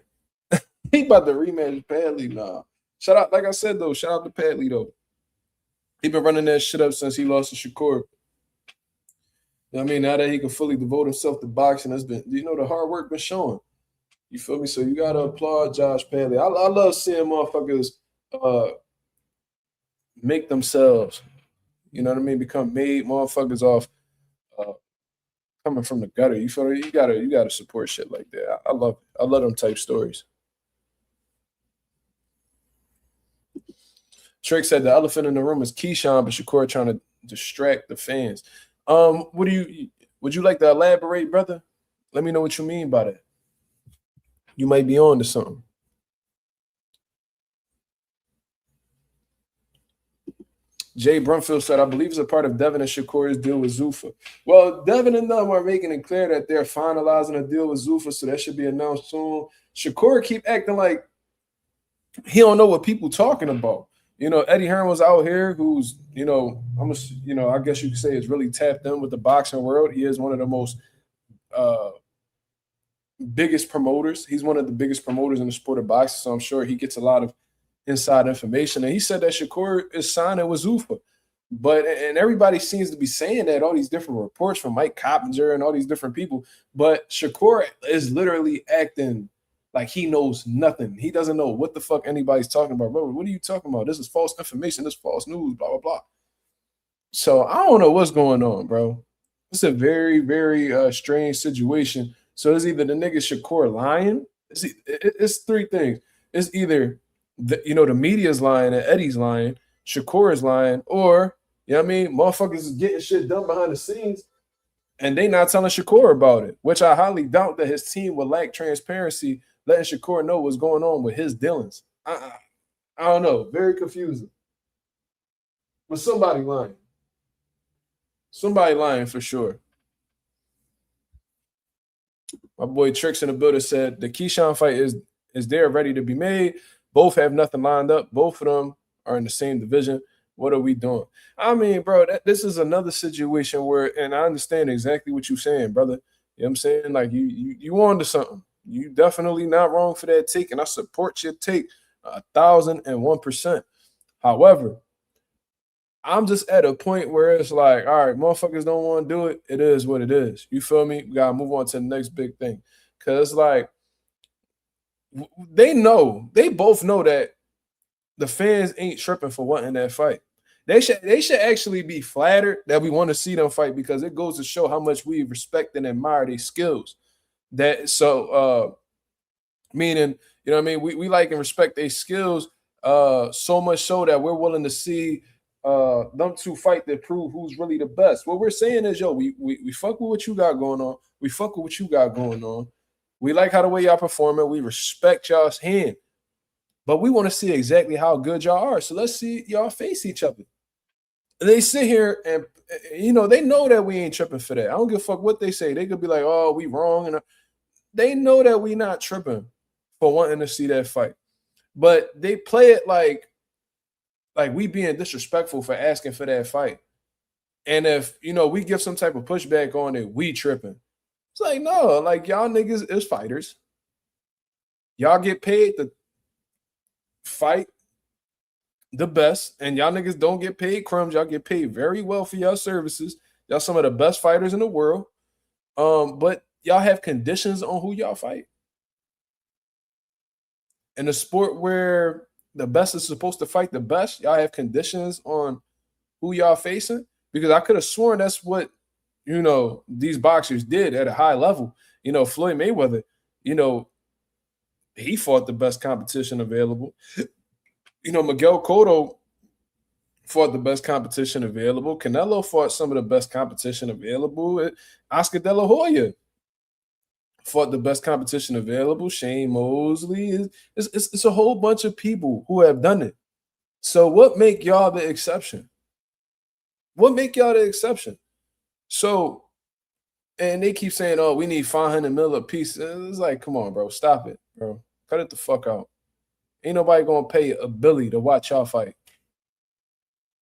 He about to rematch Padley. Nah. Shout out, like I said though, shout out to Padley though. He been running that shit up since he lost to Shakur. You know what I mean? Now that he can fully devote himself to boxing, that's been, the hard work been showing. You feel me? So you gotta applaud Josh Padley. I love seeing motherfuckers make themselves, become made motherfuckers off coming from the gutter. You feel me? You gotta support shit like that. I love it. I love them type stories. Trick said the elephant in the room is Keyshawn, but Shakur trying to distract the fans. Would you like to elaborate, brother? Let me know what you mean by that. You might be on to something. Jay Brumfield said, I believe it's a part of Devin and Shakur's deal with Zuffa. Well, Devin and them are making it clear that they're finalizing a deal with Zuffa, so that should be announced soon. Shakur keep acting like he don't know what people talking about. Eddie Hearn was out here, who's, I guess you could say is really tapped in with the boxing world. He is one of the most biggest promoters. He's one of the biggest promoters in the sport of boxing, so I'm sure he gets a lot of inside information. And he said that Shakur is signing with Zuffa. And everybody seems to be saying that, all these different reports from Mike Coppinger and all these different people. But Shakur is literally acting like he knows nothing. He doesn't know what the fuck anybody's talking about. Bro, what are you talking about? This is false information. This is false news, blah, blah, blah. So I don't know what's going on, bro. It's a very, very strange situation. So it's either the nigga Shakur lying. It's three things. It's either the media's lying and Eddie's lying, Shakur is lying, or motherfuckers is getting shit done behind the scenes and they not telling Shakur about it, which I highly doubt that his team would lack transparency, letting Shakur know what's going on with his dealings. I don't know. Very confusing. But somebody lying. Somebody lying for sure. My boy Tricks in the building said the Keyshawn fight is there ready to be made. Both have nothing lined up. Both of them are in the same division. What are we doing? I mean, bro, this is another situation where, and I understand exactly what you're saying, brother. You know what I'm saying? Like you on to something. You definitely not wrong for that take, and I support your take 1,001%. However, I'm just at a point where it's like, all right, motherfuckers don't want to do it. It is what it is. You feel me? We gotta move on to the next big thing. Cause like they both know that the fans ain't tripping for wanting that fight. They should actually be flattered that we want to see them fight, because it goes to show how much we respect and admire their skills. Meaning, we like and respect their skills so much so that we're willing to see them two fight to prove who's really the best. What we're saying is, we fuck with what you got going on. We fuck with what you got going on. We like how the way y'all performing. We respect y'all's hand. But we want to see exactly how good y'all are. So let's see y'all face each other. And they sit here and, they know that we ain't tripping for that. I don't give a fuck what they say. They could be like, oh, we wrong. And they know that we not tripping for wanting to see that fight. But they play it like we being disrespectful for asking for that fight. And if, we give some type of pushback on it, we tripping. It's like, no, like y'all niggas is fighters. Y'all get paid to fight the best, and y'all niggas don't get paid crumbs. Y'all get paid very well for y'all services. Y'all some of the best fighters in the world. But y'all have conditions on who y'all fight. In a sport where the best is supposed to fight the best, y'all have conditions on who y'all facing. Because I could have sworn that's what, these boxers did at a high level. Floyd Mayweather, he fought the best competition available. Miguel Cotto fought the best competition available. Canelo fought some of the best competition available. Oscar De La Hoya fought the best competition available. Shane Mosley. It's a whole bunch of people who have done it. So what make y'all the exception? What make y'all the exception? So, and they keep saying, "Oh, we need 500 mil a piece." It's like, come on, bro, stop it, bro, cut it the fuck out. Ain't nobody gonna pay a Billy to watch y'all fight.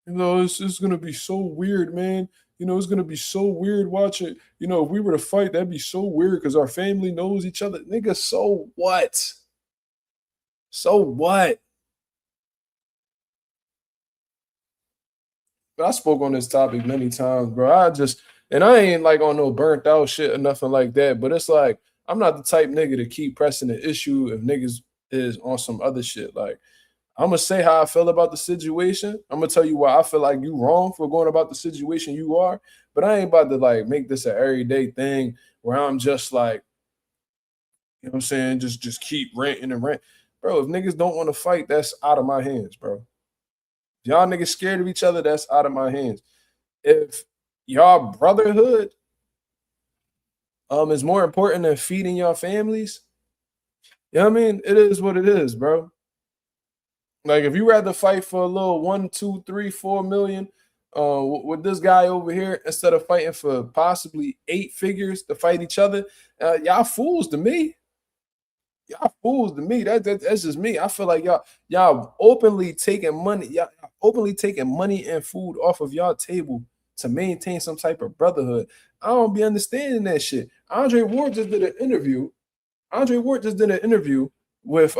It's gonna be so weird, man. It's gonna be so weird watching. If we were to fight, that'd be so weird because our family knows each other. Nigga, so what? So what? But I spoke on this topic many times, bro. And I ain't like on no burnt out shit or nothing like that. But it's like I'm not the type nigga to keep pressing the issue if niggas is on some other shit. Like I'm gonna say how I feel about the situation. I'm gonna tell you why I feel like you wrong for going about the situation you are. But I ain't about to like make this an everyday thing where I'm just like, what I'm saying, just keep ranting and rant. Bro, if niggas don't want to fight, that's out of my hands, bro. If y'all niggas scared of each other, that's out of my hands. If y'all brotherhood is more important than feeding your families, I mean? It is what it is, bro. Like if you rather fight for a little 1, 2, 3, 4 million with this guy over here instead of fighting for possibly 8 figures to fight each other, y'all fools to me. Y'all fools to me. That's just me. I feel like y'all openly taking money. Y'all openly taking money and food off of y'all table to maintain some type of brotherhood. I don't be understanding that shit. Andre Ward just did an interview with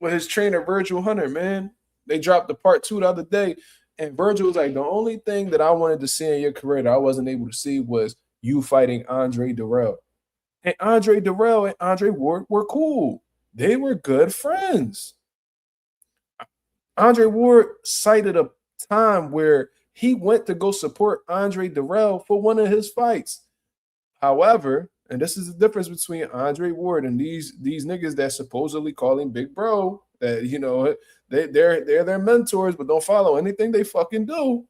his trainer Virgil Hunter, man. They dropped the part 2 the other day, and Virgil was like, the only thing that I wanted to see in your career that I wasn't able to see was you fighting Andre Dirrell. And Andre Dirrell and Andre Ward were cool. They were good friends. Andre Ward cited a time where he went to go support Andre Dirrell for one of his fights. However, and this is the difference between Andre Ward and these niggas that supposedly call him Big Bro, that they're their mentors, but don't follow anything they fucking do.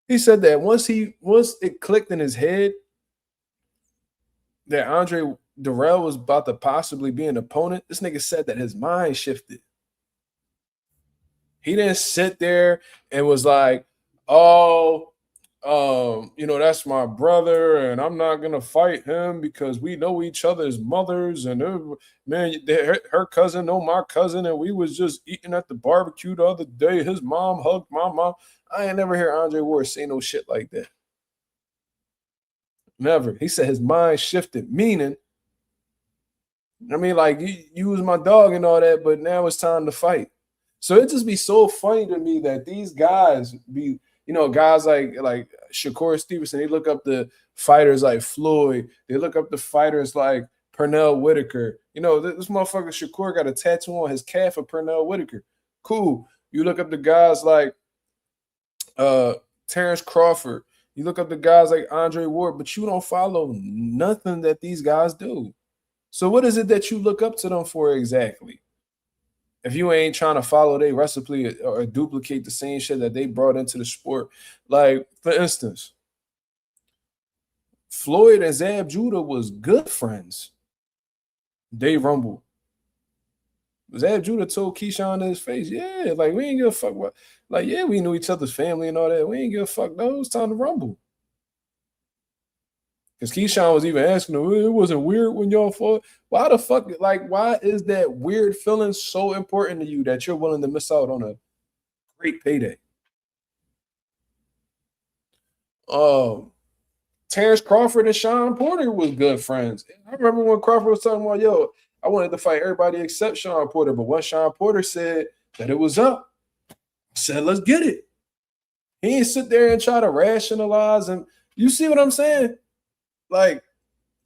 He said that once it clicked in his head that Andre Dirrell was about to possibly be an opponent, this nigga said that his mind shifted. He didn't sit there and was like, oh, that's my brother, and I'm not gonna fight him because we know each other's mothers, and man, her cousin know my cousin, and we was just eating at the barbecue the other day. His mom hugged my mom. I ain't never hear Andre Ward say no shit like that. Never. He said his mind shifted, meaning, I mean, like you was my dog and all that, but now it's time to fight. So it just be so funny to me that these guys be, guys like Shakur Stevenson, they look up the fighters like Floyd, they look up the fighters like Pernell Whitaker. This motherfucker Shakur got a tattoo on his calf of Pernell Whitaker. Cool. You look up the guys like Terrence Crawford. You look up the guys like Andre Ward, but you don't follow nothing that these guys do. So what is it that you look up to them for exactly? If you ain't trying to follow their recipe or duplicate the same shit that they brought into the sport. Like, for instance, Floyd and Zab Judah was good friends. They rumbled. Zab Judah told Keyshawn in his face, yeah, like, we ain't give a fuck what. Like, yeah, we knew each other's family and all that. We ain't give a fuck. No, it was time to rumble. Because Keyshawn was even asking him, it wasn't weird when y'all fought. Why the fuck, like, why is that weird feeling so important to you that you're willing to miss out on a great payday? Terrence Crawford and Sean Porter was good friends. I remember when Crawford was talking about, yo, I wanted to fight everybody except Sean Porter. But once Sean Porter said that it was up, I said, let's get it. He didn't sit there and try to rationalize. And you see what I'm saying? Like,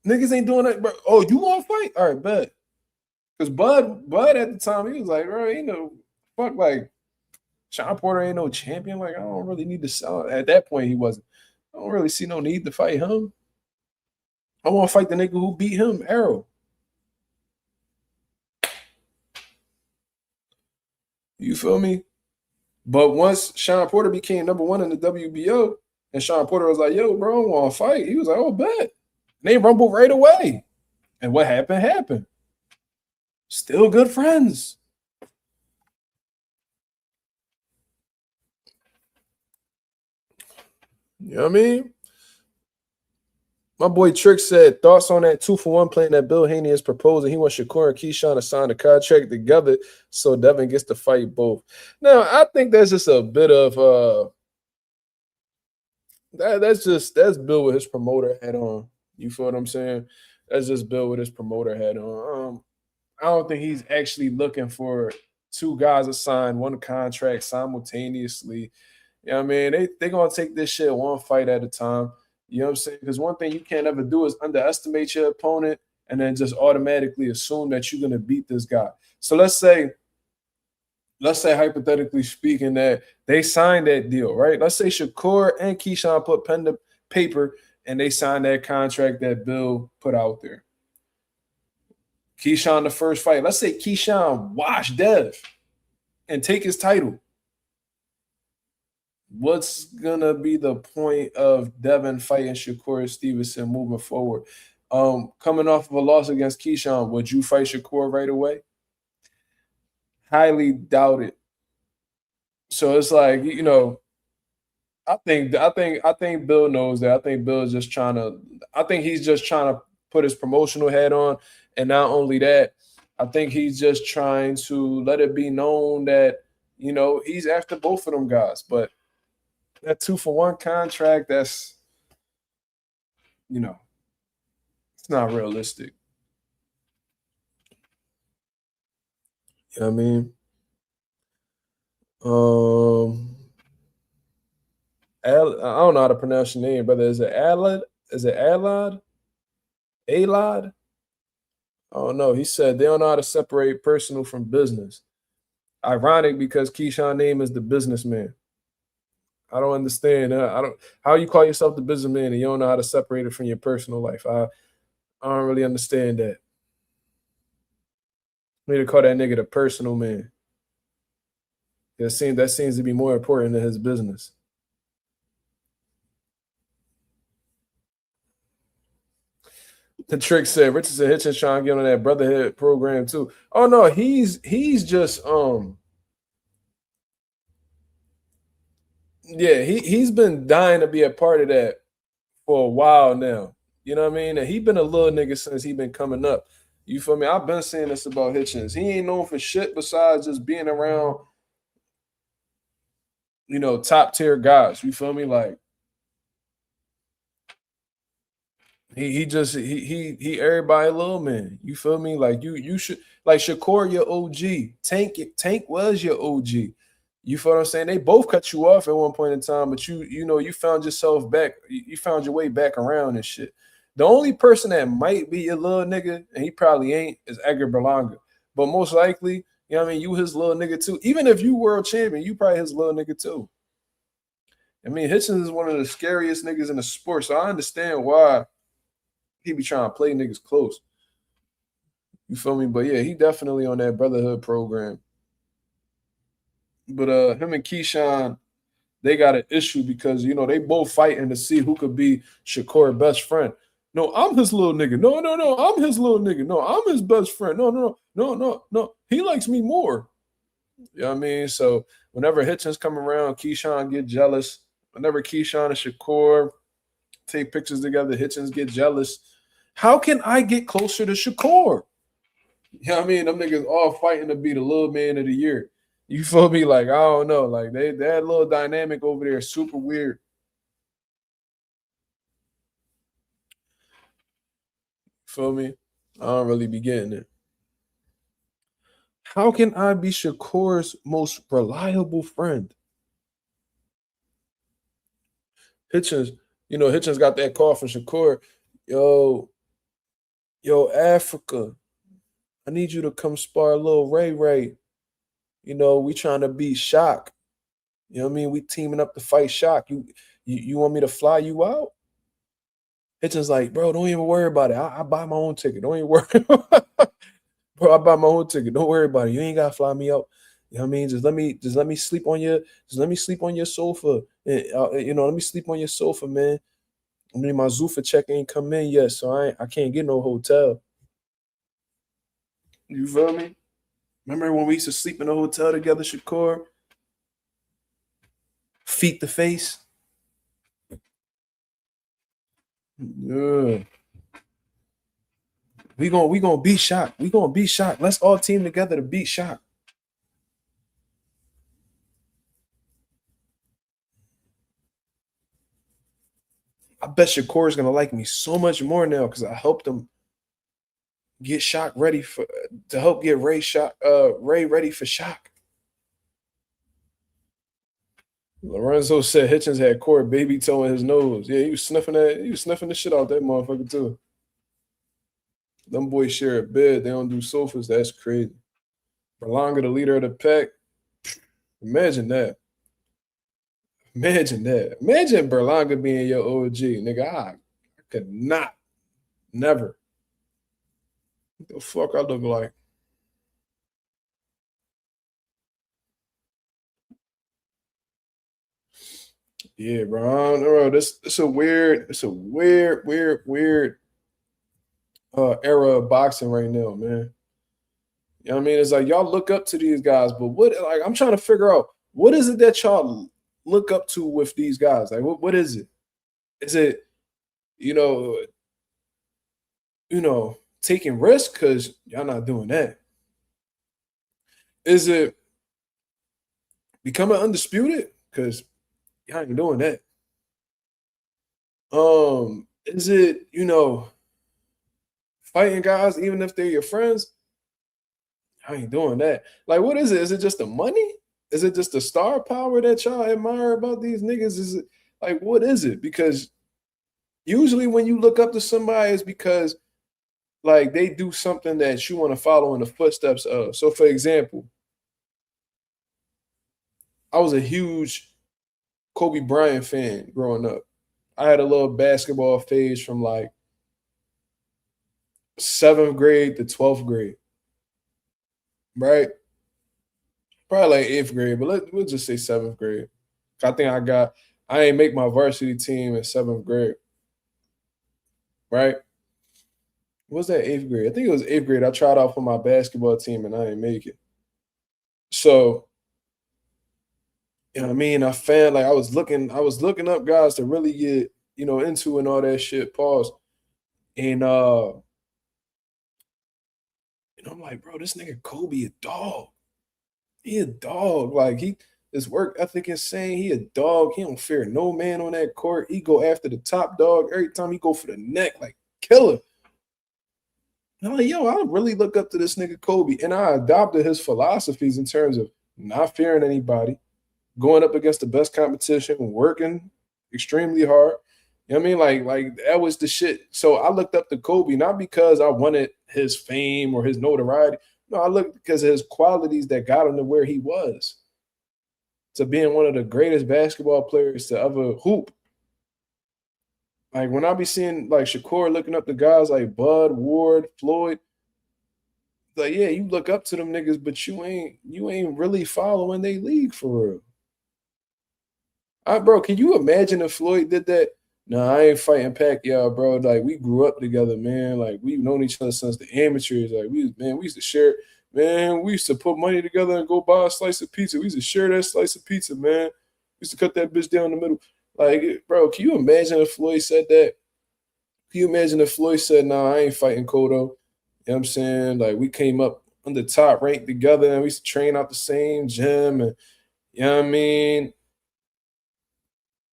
niggas ain't doing that. But, oh, you want to fight? All right, bet. Because Bud at the time, he was like, bro, ain't no fuck, like, Sean Porter ain't no champion. Like, I don't really need to sell. At that point, he wasn't. I don't really see no need to fight him. I want to fight the nigga who beat him, Arrow. You feel me? But once Sean Porter became #1 in the WBO, and Sean Porter was like, yo, bro, I want to fight. He was like, oh, bet. And they rumbled right away. And what happened, happened. Still good friends. You know what I mean? My boy Trick said, thoughts on that 2-for-1 plan that Bill Haney is proposing. He wants Shakur and Keyshawn to sign a contract together so Devin gets to fight both. Now, I think that's just a bit of that's Bill with his promoter hat on. You feel what I'm saying? That's just Bill with his promoter hat on. I don't think he's actually looking for two guys to sign one contract simultaneously. You know what I mean? They gonna take this shit one fight at a time. You know what I'm saying? Because one thing you can't ever do is underestimate your opponent and then just automatically assume that you're gonna beat this guy. So let's say hypothetically speaking that they signed that deal, right? Let's say Shakur and Keyshawn put pen to paper and they signed that contract that Bill put out there. Keyshawn, the first fight. Let's say Keyshawn wash Dev and take his title. What's gonna be the point of Devin fighting Shakur Stevenson moving forward? Coming off of a loss against Keyshawn, would you fight Shakur right away? Highly doubt it. So it's like, you know, I think Bill knows that. I think Bill is just trying to. I think he's just trying to put his promotional hat on, and not only that, I think he's just trying to let it be known that he's after both of them guys. But that 2-for-1 contract, that's it's not realistic. You know what I mean? I don't know how to pronounce your name, brother. Is it Alad? Is it Alad? Alad? Oh no, he said they don't know how to separate personal from business. Ironic because Keyshawn name is the businessman. I don't understand. I don't how you call yourself the businessman and you don't know how to separate it from your personal life. I don't really understand that. We need to call that nigga the personal man. That seems to be more important than his business. The Trick said Richardson Hitchens trying to get on that brotherhood program too. Oh no, he's just yeah, he's been dying to be a part of that for a while now. You know what I mean? And he been a little nigga since he been coming up. You feel me? I've been saying this about Hitchens. He ain't known for shit besides just being around, top tier guys. You feel me? Like he everybody a little man. You feel me? Like you should like Shakur your OG. Tank was your OG. You feel what I'm saying? They both cut you off at one point in time, but you found yourself back. You found your way back around and shit. The only person that might be your little nigga, and he probably ain't, is Edgar Berlanga. But most likely, you know what I mean, you his little nigga too. Even if you world champion, you probably his little nigga too. I mean, Hitchens is one of the scariest niggas in the sport, so I understand why he be trying to play niggas close. You feel me? But yeah, he definitely on that brotherhood program. But him and Keyshawn, they got an issue because they both fighting to see who could be Shakur's best friend. No, I'm his little nigga. No, no, no, I'm his little nigga. No, I'm his best friend. No, no, no, no, no, no. He likes me more. You know what I mean? So whenever Hitchens come around, Keyshawn get jealous. Whenever Keyshawn and Shakur take pictures together, Hitchens get jealous. How can I get closer to Shakur? You know what I mean? Them niggas all fighting to be the little man of the year. You feel me? Like, I don't know. Like, that little dynamic over there is super weird. Feel me? I don't really be getting it. How can I be Shakur's most reliable friend? Hitchens got that call from Shakur. Yo, Africa, I need you to come spar a little Ray Ray. We trying to beat Shock. You know what I mean? We teaming up to fight Shock. You want me to fly you out? Hitchens like, bro, don't even worry about it. I buy my own ticket. Don't even worry. Bro, I buy my own ticket. Don't worry about it. You ain't gotta fly me out. You know what I mean? Just let me sleep on your sofa. And, let me sleep on your sofa, man. I mean, my Zuffa check ain't come in yet, so I can't get no hotel. You feel me? Remember when we used to sleep in a hotel together, Shakur? Feet to face. Yeah. We gonna beat Shaq. We gonna beat Shaq. Let's all team together to beat Shaq. I bet Shakur is gonna like me so much more now because I helped him get Shaq ready for to help get Ray ready for Shaq. Lorenzo said Hitchens had Corey baby toe in his nose. Yeah, he was sniffing that. He was sniffing the shit out that motherfucker too. Them boys share a bed. They don't do sofas. That's crazy. Berlanga, the leader of the pack. Imagine that. Imagine that. Imagine Berlanga being your OG, nigga. I could not, never. What the fuck I look like? Yeah, bro. Bro, it's a weird era of boxing right now, man. You know what I mean? It's like y'all look up to these guys, but what like I'm trying to figure out what is it that y'all look up to with these guys? Like what is it? Is it, you know, taking risks? Cause y'all not doing that. Is it becoming undisputed? Cause y'all ain't doing that. Is it, fighting guys even if they're your friends? I ain't doing that. Like, what is it? Is it just the money? Is it just the star power that y'all admire about these niggas? Is it like what is it? Because usually when you look up to somebody, it's because like they do something that you want to follow in the footsteps of. So, for example, I was a huge Kobe Bryant fan growing up. I had a little basketball phase from like seventh grade to 12th grade, right? Probably like eighth grade, but we'll just say seventh grade. I think I ain't make my varsity team in seventh grade, right? What was that eighth grade? I think it was eighth grade. I tried out for my basketball team and I didn't make it. So, you know what I mean? I found like I was looking up guys to really get, into and all that shit. Pause. And I'm like, bro, this nigga Kobe a dog. He a dog. Like his work ethic insane. He a dog. He don't fear no man on that court. He go after the top dog every time he go for the neck, like killer. And I'm like, yo, I really look up to this nigga Kobe, and I adopted his philosophies in terms of not fearing anybody, going up against the best competition, working extremely hard. You know what I mean? Like that was the shit. So I looked up to Kobe not because I wanted his fame or his notoriety. No, I looked because of his qualities that got him to where he was, to being one of the greatest basketball players to ever hoop. Like when I be seeing like Shakur looking up to guys like Bud, Ward, Floyd, like yeah, you look up to them niggas, but you ain't really following they league for real. Bro, can you imagine if Floyd did that? No, I ain't fighting Pacquiao, bro. Like we grew up together, man. Like we've known each other since the amateurs. Like we used to share, man. We used to put money together and go buy a slice of pizza. We used to share that slice of pizza, man. We used to cut that bitch down the middle. Like, bro, can you imagine if Floyd said that? Can you imagine if Floyd said, "Nah, I ain't fighting Cotto"? You know what I'm saying? Like we came up on the top rank together, and we used to train out the same gym, and you know what I mean.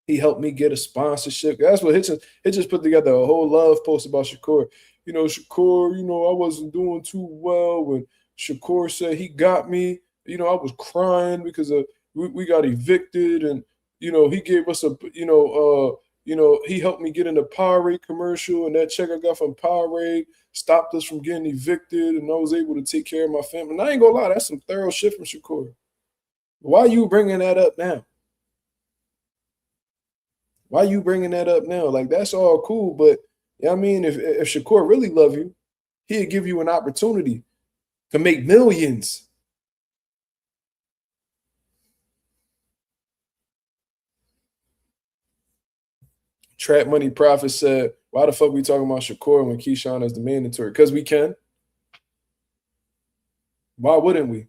He helped me get a sponsorship. That's what Hitchens put together a whole love post about Shakur. Shakur, I wasn't doing too well when Shakur said he got me. I was crying because we got evicted, and he gave us he helped me get in the Powerade commercial, and that check I got from Powerade stopped us from getting evicted, and I was able to take care of my family. And I ain't gonna lie, that's some thorough shit from Shakur. Why are you bringing that up now? Why you bringing that up now? Like that's all cool, but I mean, if Shakur really love you, he'd give you an opportunity to make millions. Trap Money Profit said, "Why the fuck we talking about Shakur when Keyshawn is the mandatory? Because we can. Why wouldn't we?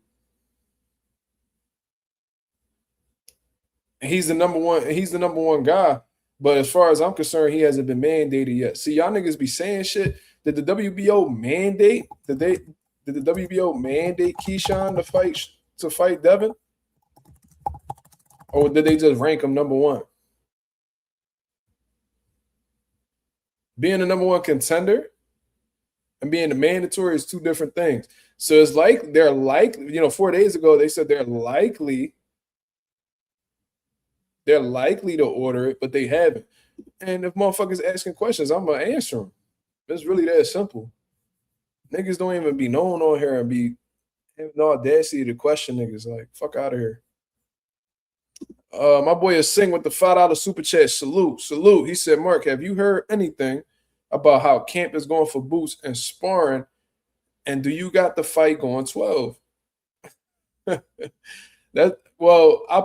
And he's the number one. He's the number one guy. But as far as I'm concerned, he hasn't been mandated yet. See, y'all niggas be saying shit. Did the WBO mandate? Did the WBO mandate Keyshawn to fight Devin? Or did they just rank him number one? Being the number one contender and being the mandatory is two different things. So it's like 4 days ago they said they're likely to order it, but they haven't. And if motherfuckers asking questions, I'm gonna answer them. It's really that simple. Niggas don't even be known on here and be having the audacity to question niggas. Like, fuck out of here. My boy is Sing with the $5 super chat. Salute. He said, Mark, have you heard anything about how camp is going for Boots and sparring? And do you got the fight going 12? I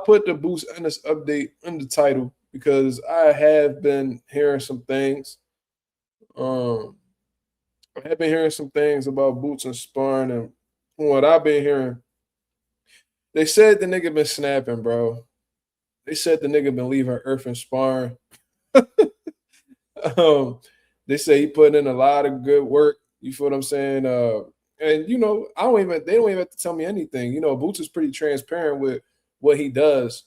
put the Boots Ennis update in the title because I have been hearing some things. I have been hearing some things about Boots and sparring, and from what I've been hearing, they said the nigga been snapping, bro. They said the nigga been leaving Earth and sparring. They say he put in a lot of good work. You feel what I'm saying? And they don't even have to tell me anything. Boots is pretty transparent with what he does,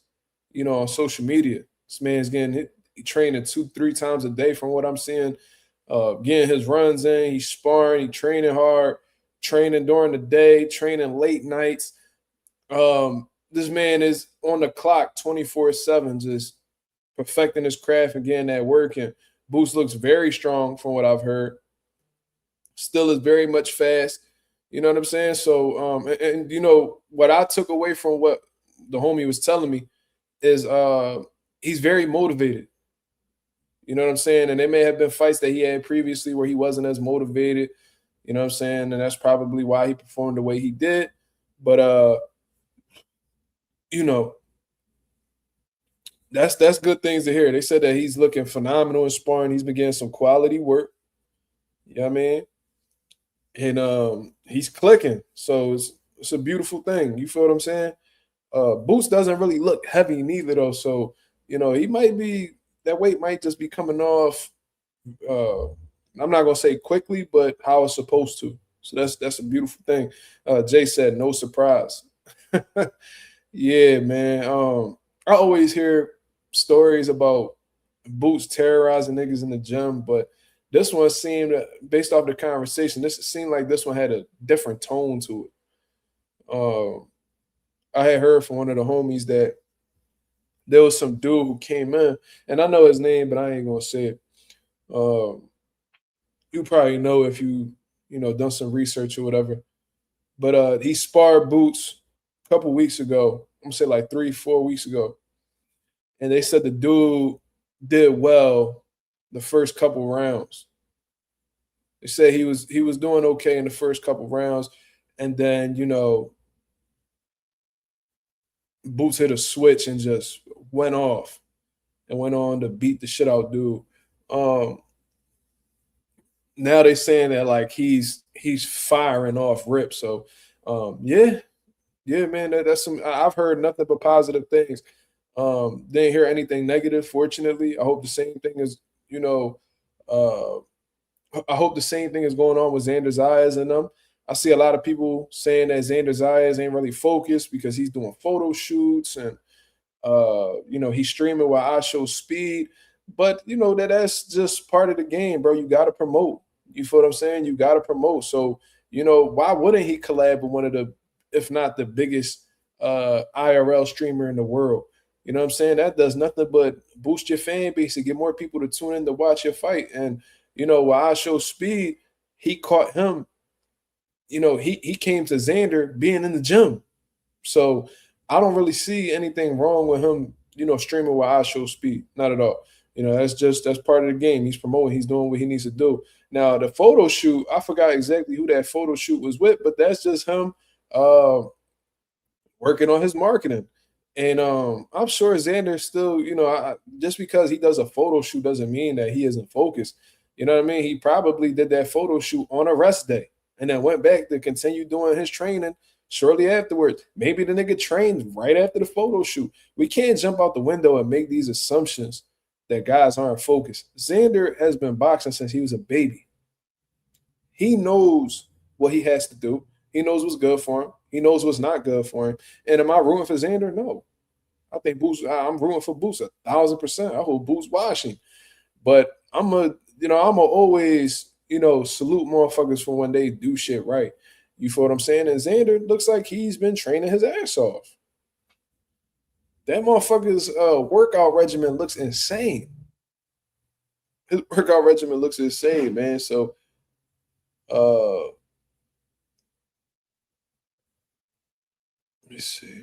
on social media. This man's he training 2-3 times a day from what I'm seeing. Getting his runs in, he's sparring, he training hard, training during the day, training late nights. This man is on the clock 24/7, just perfecting his craft and getting that work. And Boots looks very strong from what I've heard. Still is very much fast. You know what I'm saying? So, what I took away from what the homie was telling me is he's very motivated. You know what I'm saying? And there may have been fights that he had previously where he wasn't as motivated. You know what I'm saying? And that's probably why he performed the way he did. But that's good things to hear. They said that he's looking phenomenal in sparring. He's been getting some quality work. You know what I mean? And he's clicking. So it's a beautiful thing. You feel what I'm saying? Boots doesn't really look heavy neither, though. So, he might be, that weight might just be coming off. I'm not gonna say quickly, but how it's supposed to. So that's a beautiful thing. Jay said, no surprise. Yeah, man. I always hear stories about Boots terrorizing niggas in the gym, but this one seemed, based off the conversation, it seemed like this one had a different tone to it. I had heard from one of the homies that there was some dude who came in, and I know his name, but I ain't gonna say it. You probably know if you done some research or whatever. But he sparred Boots a couple weeks ago. I'm gonna say like 3-4 weeks ago, and they said the dude did well the first couple rounds. They said he was doing okay in the first couple rounds, and then Boots hit a switch and just went off and went on to beat the shit out dude. Now they saying that like he's firing off rip. So yeah, man, that's some. I've heard nothing but positive things. Didn't hear anything negative, fortunately. I hope the same thing is, I hope the same thing is going on with Xander Zayas and them. I see a lot of people saying that Xander Zayas ain't really focused because he's doing photo shoots and he's streaming while I show speed. But that's just part of the game, bro. You gotta promote. You feel what I'm saying? You gotta promote. So, why wouldn't he collab with one of the, if not the biggest IRL streamer in the world? You know what I'm saying? That does nothing but boost your fan base and get more people to tune in to watch your fight. And while I show speed, he caught him. He came to Xander being in the gym. So I don't really see anything wrong with him, streaming while I show speed. Not at all. That's part of the game. He's promoting, he's doing what he needs to do. Now, the photo shoot, I forgot exactly who that photo shoot was with, but that's just him working on his marketing. And I'm sure Xander still, just because he does a photo shoot doesn't mean that he isn't focused. You know what I mean? He probably did that photo shoot on a rest day and then went back to continue doing his training shortly afterwards. Maybe the nigga trained right after the photo shoot. We can't jump out the window and make these assumptions that guys aren't focused. Xander has been boxing since he was a baby. He knows what he has to do. He knows what's good for him. He knows what's not good for him. And am I rooting for Xander? No. I think Boots. I'm rooting for Boots 1,000%. I hope Boots washing. But I'm always, salute motherfuckers for when they do shit right. You feel what I'm saying? And Xander looks like he's been training his ass off. That motherfucker's workout regimen looks insane. His workout regimen looks insane, man. So, let me see.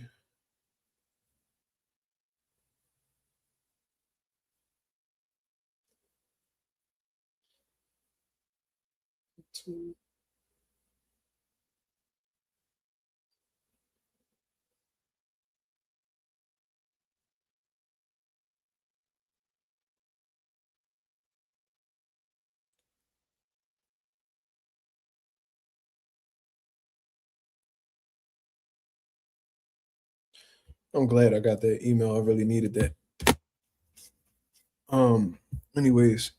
I'm glad I got that email. I really needed that. Anyways,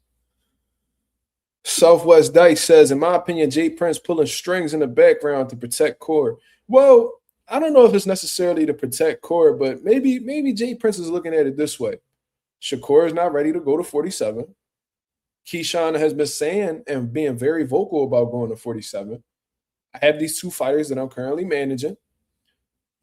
Southwest Dice says, in my opinion, Jay Prince pulling strings in the background to protect Core. Well, I don't know if it's necessarily to protect Core, but maybe Jay Prince is looking at it this way. Shakur is not ready to go to 47. Keyshawn has been saying and being very vocal about going to 47. I have these two fighters that I'm currently managing.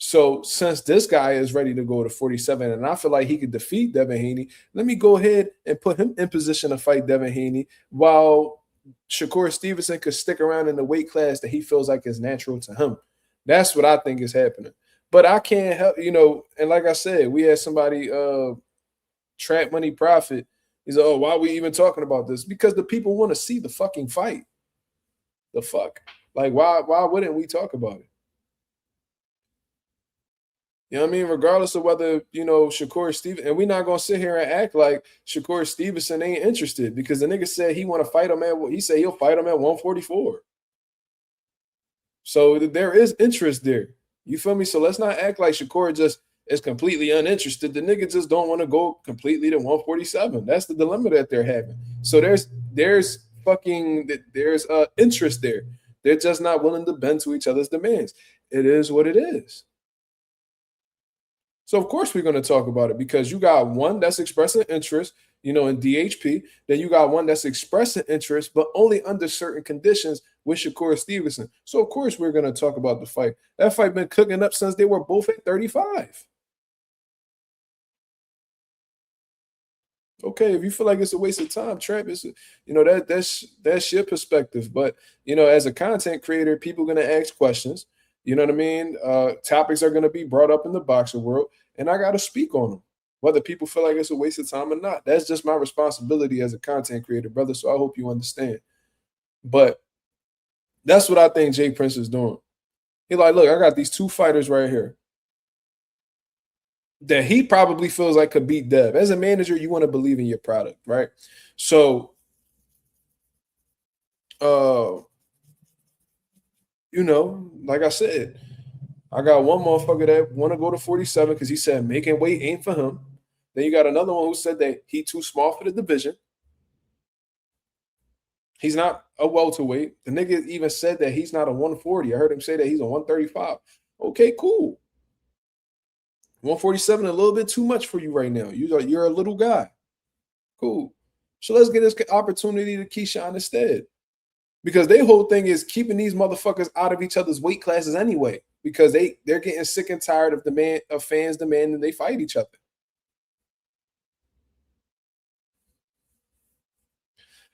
So since this guy is ready to go to 47 and I feel like he could defeat Devin Haney, let me go ahead and put him in position to fight Devin Haney while Shakur Stevenson could stick around in the weight class that he feels like is natural to him. That's what I think is happening. But I can't help, and like I said, we had somebody, Trap Money Profit. He's like, oh, why are we even talking about this? Because the people want to see the fucking fight. The fuck? Like, why wouldn't we talk about it? You know what I mean? Regardless of whether, Shakur Stevenson, and we're not going to sit here and act like Shakur Stevenson ain't interested because the nigga said he want to fight him he said he'll fight him at 144. So there is interest there. You feel me? So let's not act like Shakur just is completely uninterested. The nigga just don't want to go completely to 147. That's the dilemma that they're having. So there's interest there. They're just not willing to bend to each other's demands. It is what it is. So of course we're going to talk about it because you got one that's expressing interest, in DHP. Then you got one that's expressing interest, but only under certain conditions with Shakur Stevenson. So of course we're going to talk about the fight. That fight been cooking up since they were both at 35. Okay, if you feel like it's a waste of time, Trap, that's your perspective. But as a content creator, people are gonna ask questions. You know what I mean? Topics are gonna be brought up in the boxing world, and I gotta speak on them, whether people feel like it's a waste of time or not. That's just my responsibility as a content creator, brother. So I hope you understand. But that's what I think Jay Prince is doing. He's like, look, I got these two fighters right here that he probably feels like could beat Dev. As a manager, you want to believe in your product, right? So, like I said, I got one motherfucker that want to go to 47 because he said making weight ain't for him. Then you got another one who said that he too small for the division. He's not a welterweight. The nigga even said that he's not a 140. I heard him say that he's a 135. Okay, cool. 147 a little bit too much for you right now. You're a little guy. Cool. So let's get this opportunity to Keyshawn instead. Because their whole thing is keeping these motherfuckers out of each other's weight classes anyway. Because they're getting sick and tired of fans demanding they fight each other.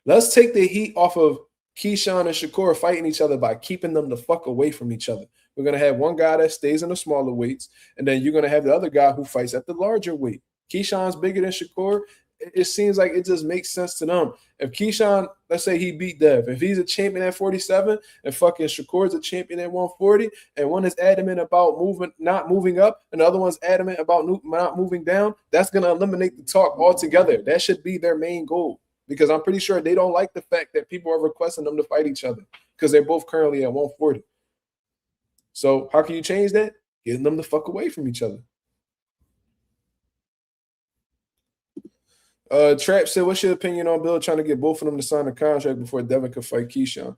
Let's take the heat off of Keyshawn and Shakur fighting each other by keeping them the fuck away from each other. We're going to have one guy that stays in the smaller weights, and then you're going to have the other guy who fights at the larger weight. Keyshawn's bigger than Shakur. It seems like it just makes sense to them. If Keyshawn, let's say he beat Dev, if he's a champion at 47 and fucking Shakur's a champion at 140, and one is adamant about not moving up, and the other one's adamant about not moving down, that's going to eliminate the talk altogether. That should be their main goal. Because I'm pretty sure they don't like the fact that people are requesting them to fight each other because they're both currently at 140. So how can you change that? Getting them the fuck away from each other. Trap said, "What's your opinion on Bill trying to get both of them to sign a contract before Devin could fight Keyshawn?"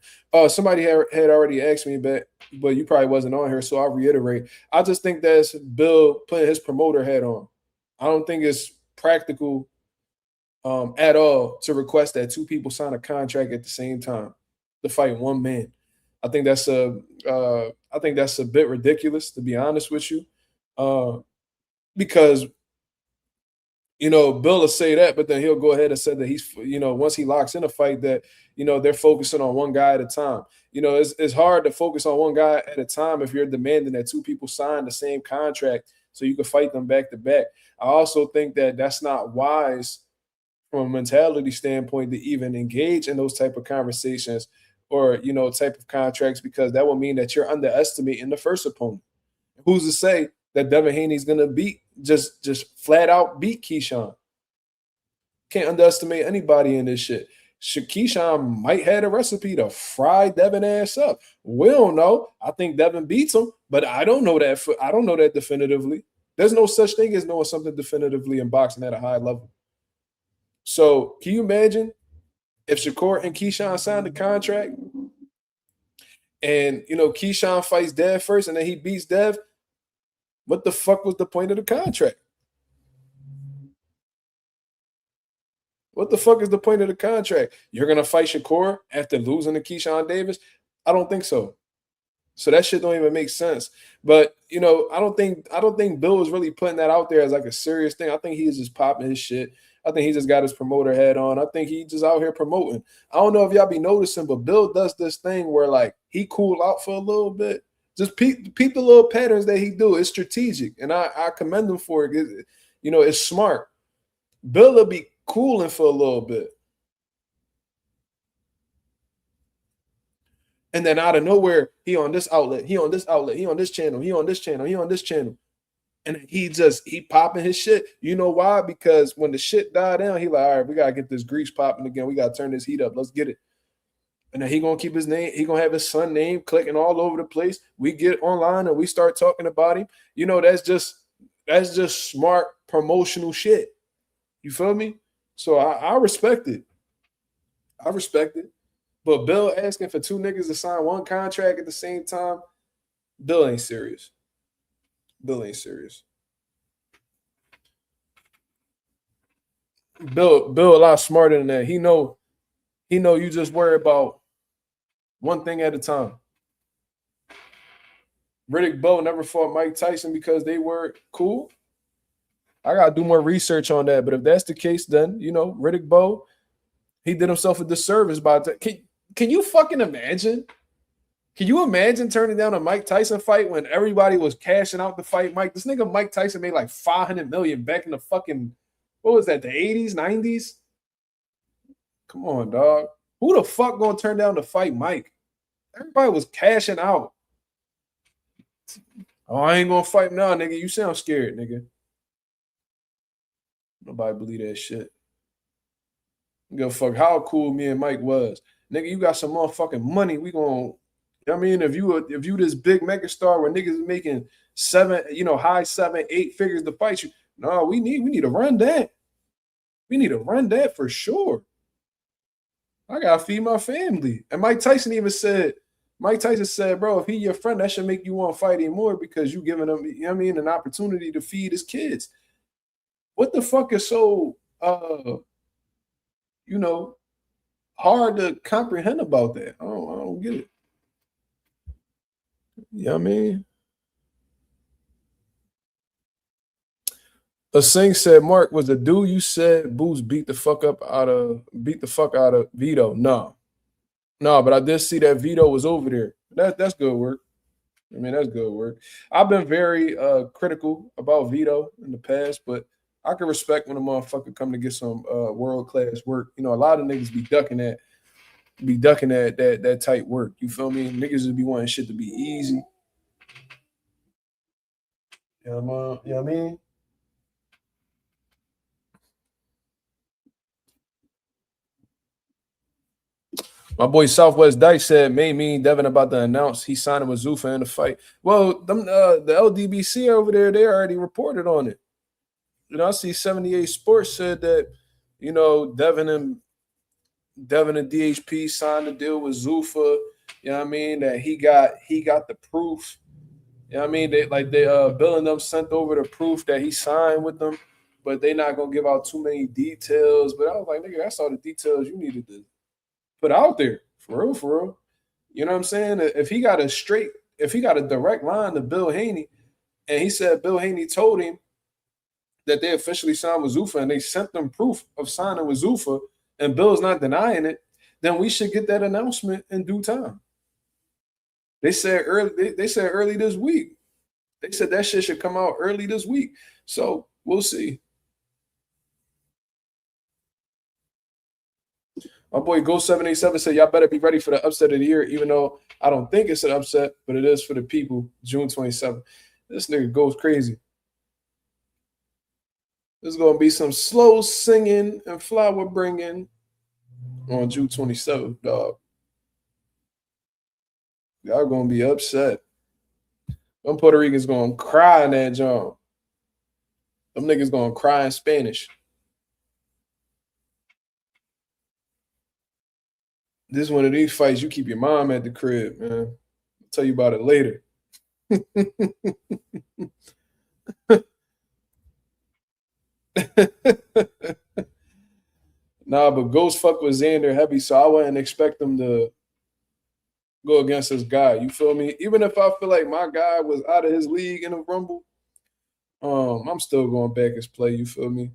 Somebody had already asked me, but you probably wasn't on here, so I'll reiterate. I just think that's Bill putting his promoter hat on. I don't think it's practical at all to request that two people sign a contract at the same time to fight one man. I think that's a bit ridiculous, to be honest with you, because Bill will say that, but then he'll go ahead and say that he's, once he locks in a fight that, they're focusing on one guy at a time. It's hard to focus on one guy at a time if you're demanding that two people sign the same contract so you can fight them back to back. I also think that that's not wise from a mentality standpoint to even engage in those type of conversations or, type of contracts, because that will mean that you're underestimating the first opponent. Who's to say that Devin Haney's gonna just flat out beat Keyshawn? Can't underestimate anybody in this shit. Keyshawn might have a recipe to fry Devin ass up. We don't know. I think Devin beats him, but I don't know that. I don't know that definitively. There's no such thing as knowing something definitively in boxing at a high level. So can you imagine if Shakur and Keyshawn signed a contract and Keyshawn fights Dev first and then he beats Dev? What the fuck was the point of the contract? What the fuck is the point of the contract? You're gonna fight Shakur after losing to Keyshawn Davis? I don't think so. So that shit don't even make sense. But I don't think Bill was really putting that out there as like a serious thing. I think he's just popping his shit. I think he just got his promoter hat on. I think he just out here promoting. I don't know if y'all be noticing, but Bill does this thing where like he cool out for a little bit. Just peep the little patterns that he do. It's strategic, and I commend him for it. It's smart. Bill will be cooling for a little bit, and then out of nowhere, he on this outlet, he on this outlet, he on this channel, he on this channel, he on this channel, and he popping his shit. You know why? Because when the shit died down, he like, all right, we gotta get this grease popping again. We gotta turn this heat up. Let's get it. And then he gonna keep his name. He gonna have his son name clicking all over the place. We get online and we start talking about him. That's just smart promotional shit. You feel me? So I respect it. I respect it. But Bill asking for two niggas to sign one contract at the same time, Bill ain't serious. Bill ain't serious. Bill a lot smarter than that. He know you just worry about one thing at a time. Riddick Bowe never fought Mike Tyson because they were cool. I gotta do more research on that. But if that's the case, then Riddick Bowe, he did himself a disservice by that. Can you fucking imagine? Can you imagine turning down a Mike Tyson fight when everybody was cashing out to fight Mike? This nigga Mike Tyson made like $500 million back in the fucking, what was that, the 80s, 90s? Come on, dog. Who the fuck gonna turn down to fight Mike? Everybody was cashing out. Oh, I ain't gonna fight now, nigga. You sound scared, nigga. Nobody believe that shit. Give a fuck how cool me and Mike was. Nigga, you got some motherfucking money. We gonna, if you this big megastar where niggas is making high 7, 8 figures to fight you. No, we need to run that. We need to run that for sure. I gotta feed my family. And Mike Tyson said, bro, if he your friend, that should make you want to fight him more because you giving him, an opportunity to feed his kids. What the fuck is so hard to comprehend about that? I don't get it. You know what I mean? A Singh said, Mark, was the dude you said Boots beat the fuck out of Vito? No, but I did see that Vito was over there. That's good work. That's good work. I've been very critical about Vito in the past, but I can respect when a motherfucker come to get some world-class work. A lot of niggas be ducking that tight work. You feel me? Niggas would be wanting shit to be easy. You know what I mean? My boy Southwest Dice said, "May mean Devin about to announce he's signing with Zuffa in the fight." Well, the LDBC over there, they already reported on it. I see 78 Sports said that you know, Devin and DHP signed a deal with Zuffa. You know what I mean? That he got the proof. You know what I mean? Bill and them sent over the proof that he signed with them, but they not gonna give out too many details. But I was like, nigga, that's all the details you needed to put out there. For real, for real. You know what I'm saying? If he got a direct line to Bill Haney, and he said Bill Haney told him that they officially signed with Zuffa and they sent them proof of signing with Zuffa, and Bill's not denying it, then we should get that announcement in due time. They said early this week. They said that shit should come out early this week. So we'll see. My boy Go787 said, y'all better be ready for the upset of the year, even though I don't think it's an upset, but it is for the people, June 27th. This nigga goes crazy. There's going to be some slow singing and flower bringing on June 27th, dog. Y'all going to be upset. Them Puerto Ricans going to cry in that joint. Them niggas going to cry in Spanish. This is one of these fights you keep your mom at the crib, man. I'll tell you about it later. Nah, but Ghost fuck with Xander heavy, so I wouldn't expect him to go against this guy. You feel me? Even if I feel like my guy was out of his league in a rumble, I'm still going back his play. You feel me?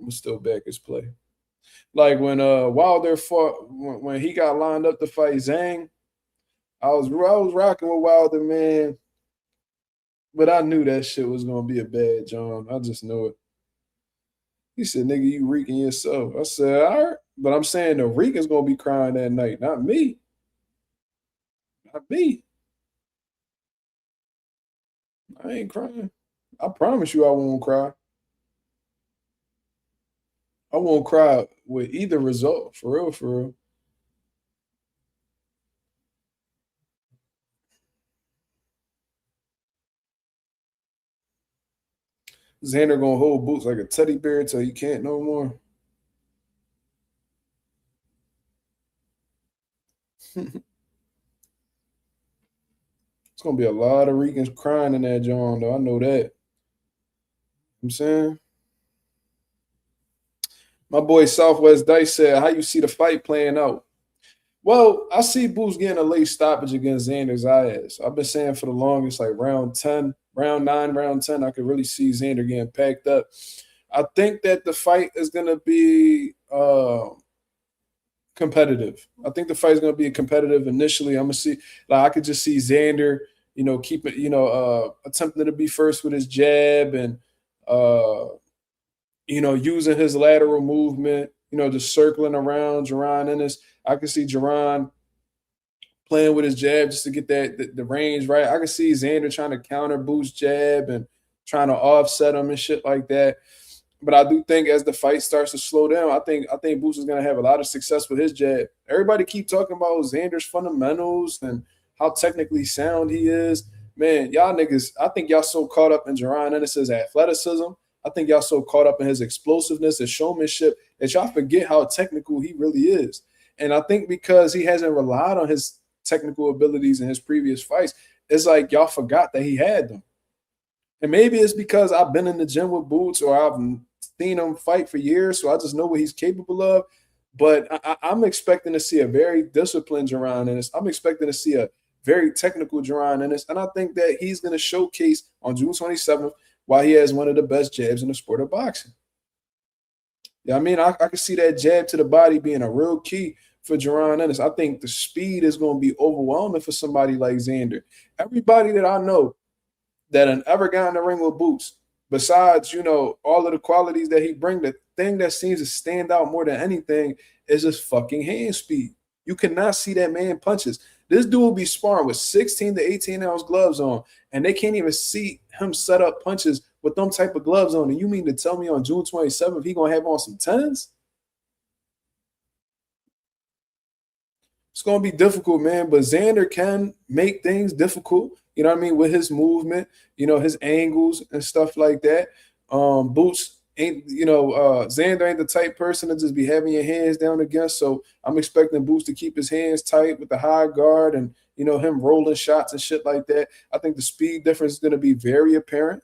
I'm still back his play. Like when Wilder fought, when he got lined up to fight Zhang, I was rocking with Wilder, man. But I knew that shit was gonna be a bad John. I just knew it. He said, nigga, you reeking yourself. I said, all right. But I'm saying the Rican's gonna be crying that night, not me. Not me. I ain't crying. I promise you I won't cry. I won't cry with either result. For real, for real. Xander gonna hold Boots like a teddy bear until he can't no more. It's gonna be a lot of Ricans crying in that John, though. I know that. I'm saying. My boy Southwest Dice said, how you see the fight playing out? Well, I see Boots getting a late stoppage against Xander's ass. I've been saying for the longest, like round 10, round 9, round 10, I could really see Xander getting packed up. I think that the fight is going to be competitive. I think the fight is going to be competitive initially. I'm going to see, like, I could just see Xander, attempting to be first with his jab and, using his lateral movement, just circling around Jaron Ennis. I can see Jaron playing with his jab just to get the range right. I can see Xander trying to counter Boots' jab and trying to offset him and shit like that. But I do think as the fight starts to slow down, I think Boots is going to have a lot of success with his jab. Everybody keep talking about Xander's fundamentals and how technically sound he is. Man, y'all niggas, I think y'all so caught up in Jaron Ennis' athleticism. I think y'all so caught up in his explosiveness and showmanship that y'all forget how technical he really is. And I think because he hasn't relied on his technical abilities in his previous fights, it's like y'all forgot that he had them. And maybe it's because I've been in the gym with Boots or I've seen him fight for years, so I just know what he's capable of. But I'm expecting to see a very disciplined Jaron Ennis. I'm expecting to see a very technical Jaron Ennis. And I think that he's going to showcase on June 27th why he has one of the best jabs in the sport of boxing. Yeah, I mean, I can see that jab to the body being a real key for Jaron Ennis. I think the speed is going to be overwhelming for somebody like Xander. Everybody that I know that had ever got in the ring with Boots, besides, all of the qualities that he brings, the thing that seems to stand out more than anything is his fucking hand speed. You cannot see that man punches. This dude will be sparring with 16 to 18-ounce gloves on, and they can't even see him set up punches with them type of gloves on. And you mean to tell me on June 27th he going to have on some 10s? It's going to be difficult, man, but Xander can make things difficult, you know what I mean, with his movement, his angles and stuff like that. Boots Xander ain't the type person to just be having your hands down against. So I'm expecting Boots to keep his hands tight with the high guard and him rolling shots and shit like that. I think the speed difference is going to be very apparent.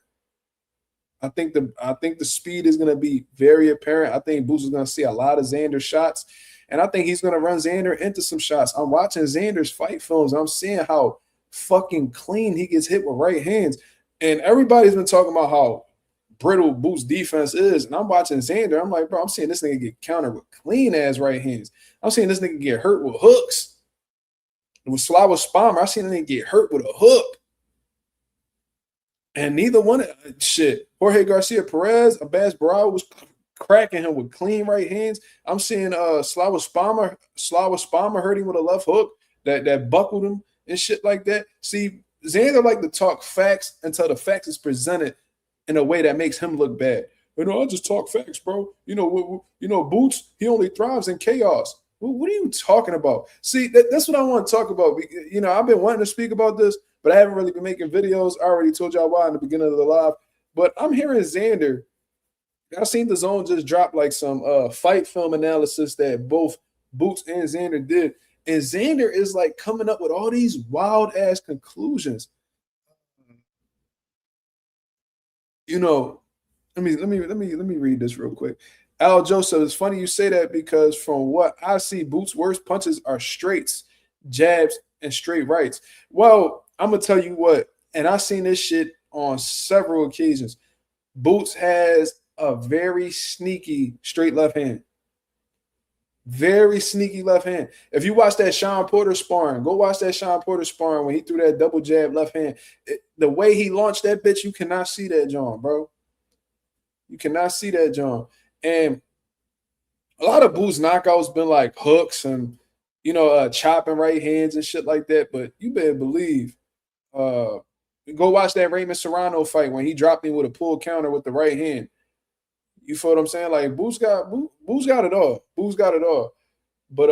I think the speed is going to be very apparent. I think Boots is going to see a lot of Xander shots, and I think he's going to run Xander into some shots. I'm watching Xander's fight films. I'm seeing how fucking clean he gets hit with right hands, and everybody's been talking about how brittle Boots' defense is, and I'm watching Xander. I'm like, bro, I'm seeing this nigga get countered with clean ass right hands. I'm seeing this nigga get hurt with hooks. With Slava Spalmer, I seen him get hurt with a hook. And neither one of shit. Jorge Garcia Perez, Abbas Barao was cracking him with clean right hands. I'm seeing Slava Spalmer hurt him with a left hook that buckled him and shit like that. See, Xander like to talk facts until the facts is presented in a way that makes him look bad. I just talk facts, bro. Boots, he only thrives in chaos. What are you talking about? See, that's what I want to talk about. I've been wanting to speak about this, but I haven't really been making videos. I already told y'all why in the beginning of the live. But I'm hearing Xander. I seen the Zone just drop like some fight film analysis that both Boots and Xander did. And Xander is like coming up with all these wild ass conclusions. Let me read this real quick. Al Joseph, it's funny you say that because from what I see, Boots' worst punches are straights, jabs, and straight rights. Well, I'm gonna tell you what, and I've seen this shit on several occasions. Boots has a very sneaky straight left hand. Very sneaky left hand. If you watch that Sean Porter sparring, go watch that Sean Porter sparring when he threw that double jab left hand. The way he launched that bitch, you cannot see that, John, bro. You cannot see that, John. And a lot of Boots knockouts been like hooks and chopping right hands and shit like that. But you better believe, go watch that Raymond Serrano fight when he dropped me with a pull counter with the right hand. You feel what I'm saying? Like Boots got it all. Boots got it all. But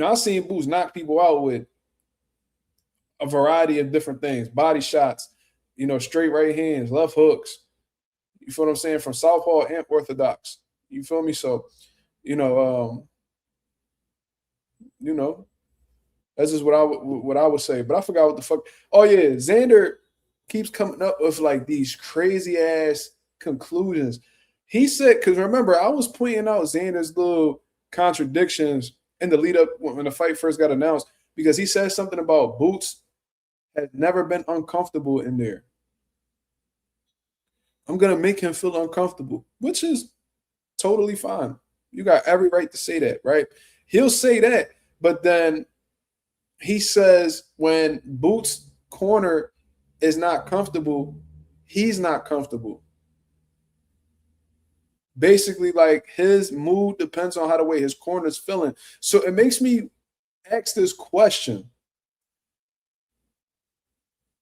I've seen Boots knock people out with a variety of different things: body shots, straight right hands, left hooks. You feel what I'm saying? From southpaw and orthodox. You feel me? So, that's just what I would say. But I forgot what the fuck. Oh yeah, Xander keeps coming up with like these crazy ass conclusions. He said, because remember, I was pointing out Xander's little contradictions in the lead up when the fight first got announced, because he said something about Boots has never been uncomfortable in there. I'm going to make him feel uncomfortable, which is totally fine. You got every right to say that, right? He'll say that, but then he says when Boots' corner is not comfortable, he's not comfortable. Basically, like his mood depends on how the way his corner is feeling. So it makes me ask this question.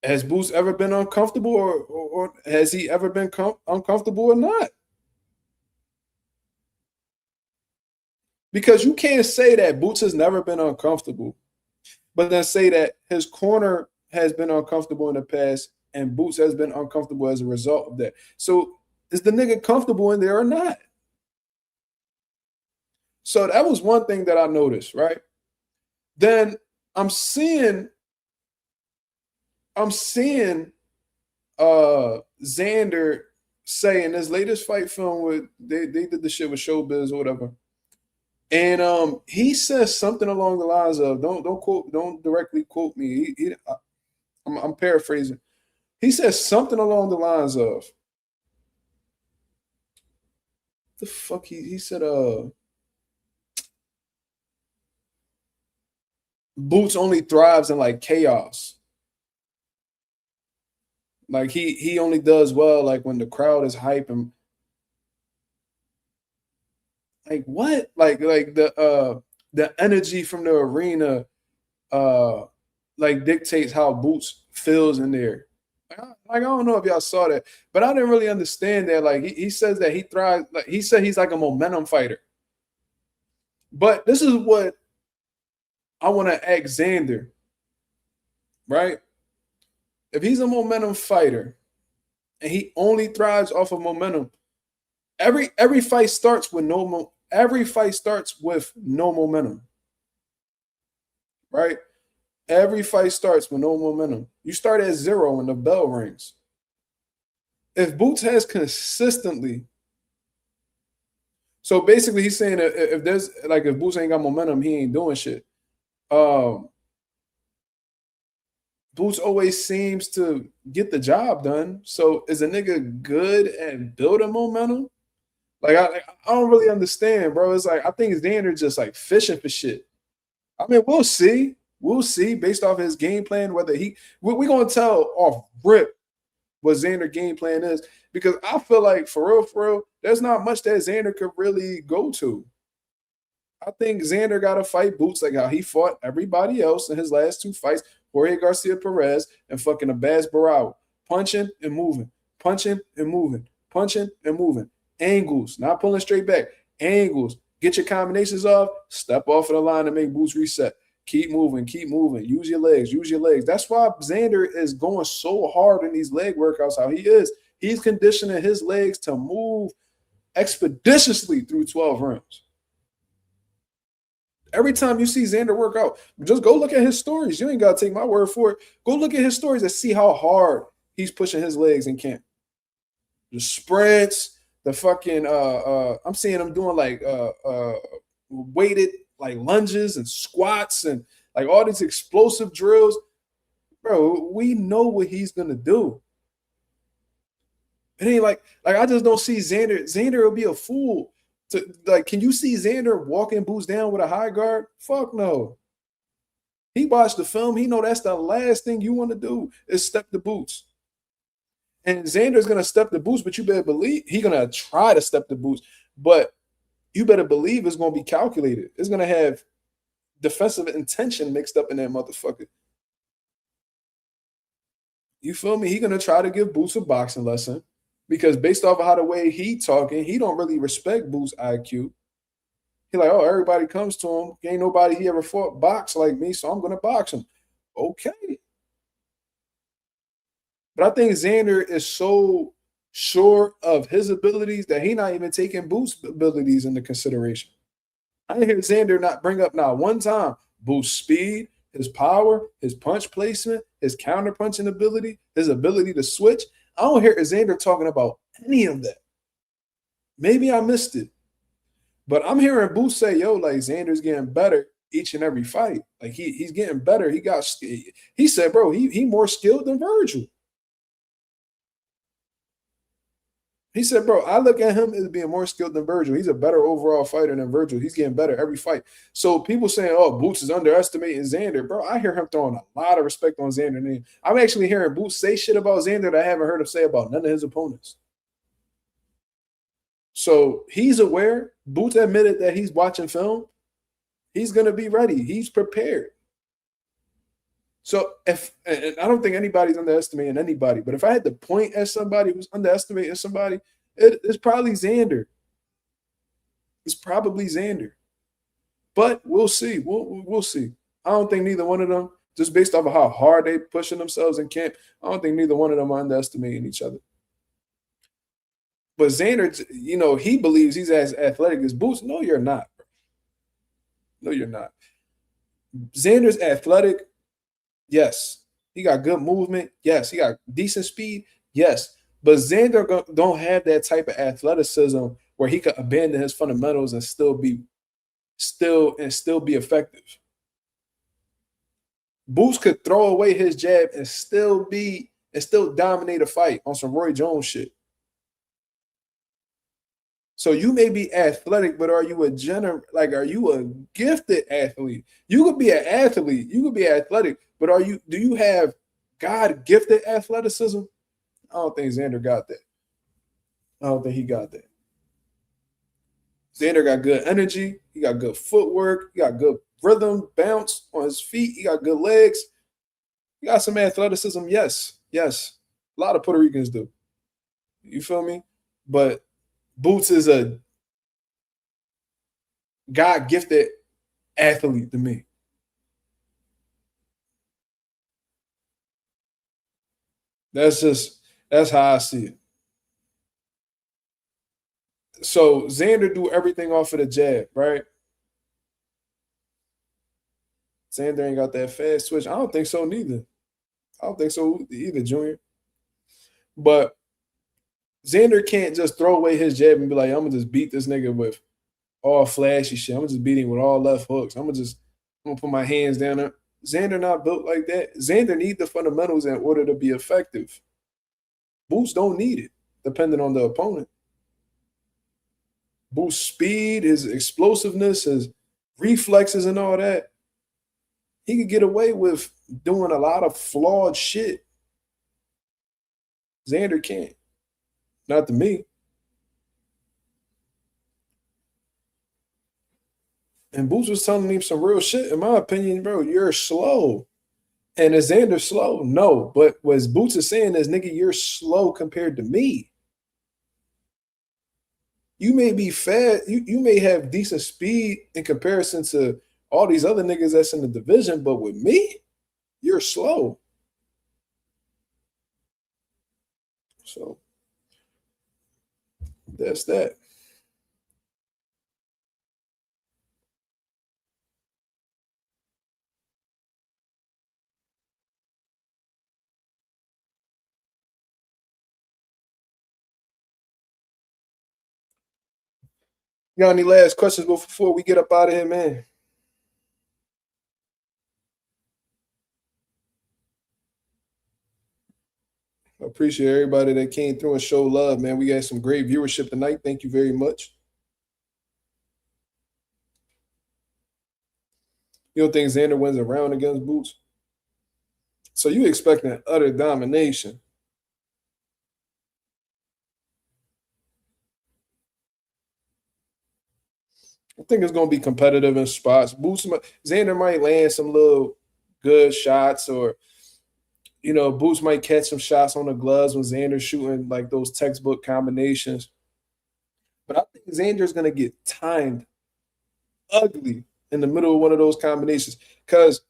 Has Boots ever been uncomfortable, or has he ever been uncomfortable or not? Because you can't say that Boots has never been uncomfortable, but then say that his corner has been uncomfortable in the past and Boots has been uncomfortable as a result of that. So is the nigga comfortable in there or not? So that was one thing that I noticed, right? Then I'm seeing Xander say in his latest fight film with they did the shit with Showbiz or whatever. And he says something along the lines of don't directly quote me. I'm paraphrasing. He says something along the lines of the fuck he said Boots only thrives in like chaos. Like he only does well like when the crowd is hyping. Like what? Like the energy from the arena like dictates how Boots feels in there. Like I don't know if y'all saw that, but I didn't really understand that. Like he says that he thrives. Like he said he's like a momentum fighter. But this is what I want to ask Xander, right? If he's a momentum fighter and he only thrives off of momentum, Every fight starts with every fight starts with no momentum, right? Every fight starts with no momentum. You start at 0 when the bell rings. If Boots has consistently, so basically he's saying that if there's like if Boots ain't got momentum, he ain't doing shit. Boots always seems to get the job done. So is a nigga good at building momentum? Like I don't really understand, bro. It's like I think Xander just like fishing for shit. I mean, we'll see. We'll see based off his game plan whether we're gonna tell off rip what Xander game plan is because I feel like for real, there's not much that Xander could really go to. I think Xander got to fight Boots like how he fought everybody else in his last 2 fights, Jorge Garcia Perez and fucking Abaz Barao, punching and moving, punching and moving, punching and moving, angles, not pulling straight back, angles. Get your combinations off, step off of the line and make Boots reset. Keep moving, use your legs, use your legs. That's why Xander is going so hard in these leg workouts, how he is. He's conditioning his legs to move expeditiously through 12 rounds. Every time you see Xander work out, just go look at his stories. You ain't got to take my word for it. Go look at his stories and see how hard he's pushing his legs in camp. The sprints, the fucking I'm seeing him doing like weighted like lunges and squats and like all these explosive drills. Bro, we know what he's gonna do. It ain't like I just don't see Xander. Xander will be a fool. Like, can you see Xander walking Boots down with a high guard? Fuck no. He watched the film. He know that's the last thing you want to do is step the Boots. And Xander's gonna step the Boots, but you better believe he's gonna try to step the Boots. But you better believe it's gonna be calculated. It's gonna have defensive intention mixed up in that motherfucker. You feel me? He's gonna try to give Boots a boxing lesson. Because based off of how the way he talking, he don't really respect Boots' IQ. He like, oh, everybody comes to him. Ain't nobody he ever fought box like me, so I'm gonna box him. Okay. But I think Xander is so sure of his abilities that he not even taking Boots' abilities into consideration. I didn't hear Xander not bring up not one time Boots' speed, his power, his punch placement, his counter punching ability, his ability to switch. I don't hear Xander talking about any of that. Maybe I missed it. But I'm hearing Boots say, yo, like Xander's getting better each and every fight. Like he's getting better. He said, bro, he more skilled than Virgil. He said, bro, I look at him as being more skilled than Virgil. He's a better overall fighter than Virgil. He's getting better every fight. So people saying, oh, Boots is underestimating Xander. Bro, I hear him throwing a lot of respect on Xander name. I'm actually hearing Boots say shit about Xander that I haven't heard him say about none of his opponents. So he's aware. Boots admitted that he's watching film. He's going to be ready. He's prepared. So and I don't think anybody's underestimating anybody, but if I had to point at somebody who's underestimating somebody, it's probably Xander. It's probably Xander. But we'll see. We'll see. I don't think neither one of them, just based off of how hard they pushing themselves in camp, I don't think neither one of them are underestimating each other. But Xander, you know, he believes he's as athletic as Boots. No, you're not. No, you're not. Xander's athletic. Yes. He got good movement. Yes. He got decent speed. Yes. But Xander don't have that type of athleticism where he could abandon his fundamentals and still be effective. Boots could throw away his jab and still dominate a fight on some Roy Jones shit. So you may be athletic, but are you are you a gifted athlete? You could be an athlete, you could be athletic, but do you have God gifted athleticism? I don't think Xander got that. I don't think he got that. Xander got good energy, he got good footwork, he got good rhythm, bounce on his feet, he got good legs, he got some athleticism. Yes. A lot of Puerto Ricans do. You feel me? But Boots is a God-gifted athlete to me. That's how I see it. So Xander do everything off of the jab, right? Xander ain't got that fast switch. I don't think so neither. I don't think so either, Junior. But Xander can't just throw away his jab and be like, I'm gonna just beat this nigga with all flashy shit. I'm gonna just beat him with all left hooks. I'm gonna put my hands down there. Xander not built like that. Xander need the fundamentals in order to be effective. Boots don't need it, depending on the opponent. Boots speed, his explosiveness, his reflexes, and all that. He could get away with doing a lot of flawed shit. Xander can't. Not to me. And Boots was telling him some real shit. In my opinion, bro, you're slow. And is Xander slow? No. But what Boots is saying is, nigga, you're slow compared to me. You may be fast. You may have decent speed in comparison to all these other niggas that's in the division. But with me, you're slow. So that's that. You got any last questions before we get up out of here, man? I appreciate everybody that came through and showed love, man. We got some great viewership tonight. Thank you very much. You don't think Xander wins a round against Boots? So you expecting utter domination. I think it's going to be competitive in spots. Xander might land some little good shots, or Boots might catch some shots on the gloves when Xander's shooting like those textbook combinations. But I think Xander's going to get timed ugly in the middle of one of those combinations because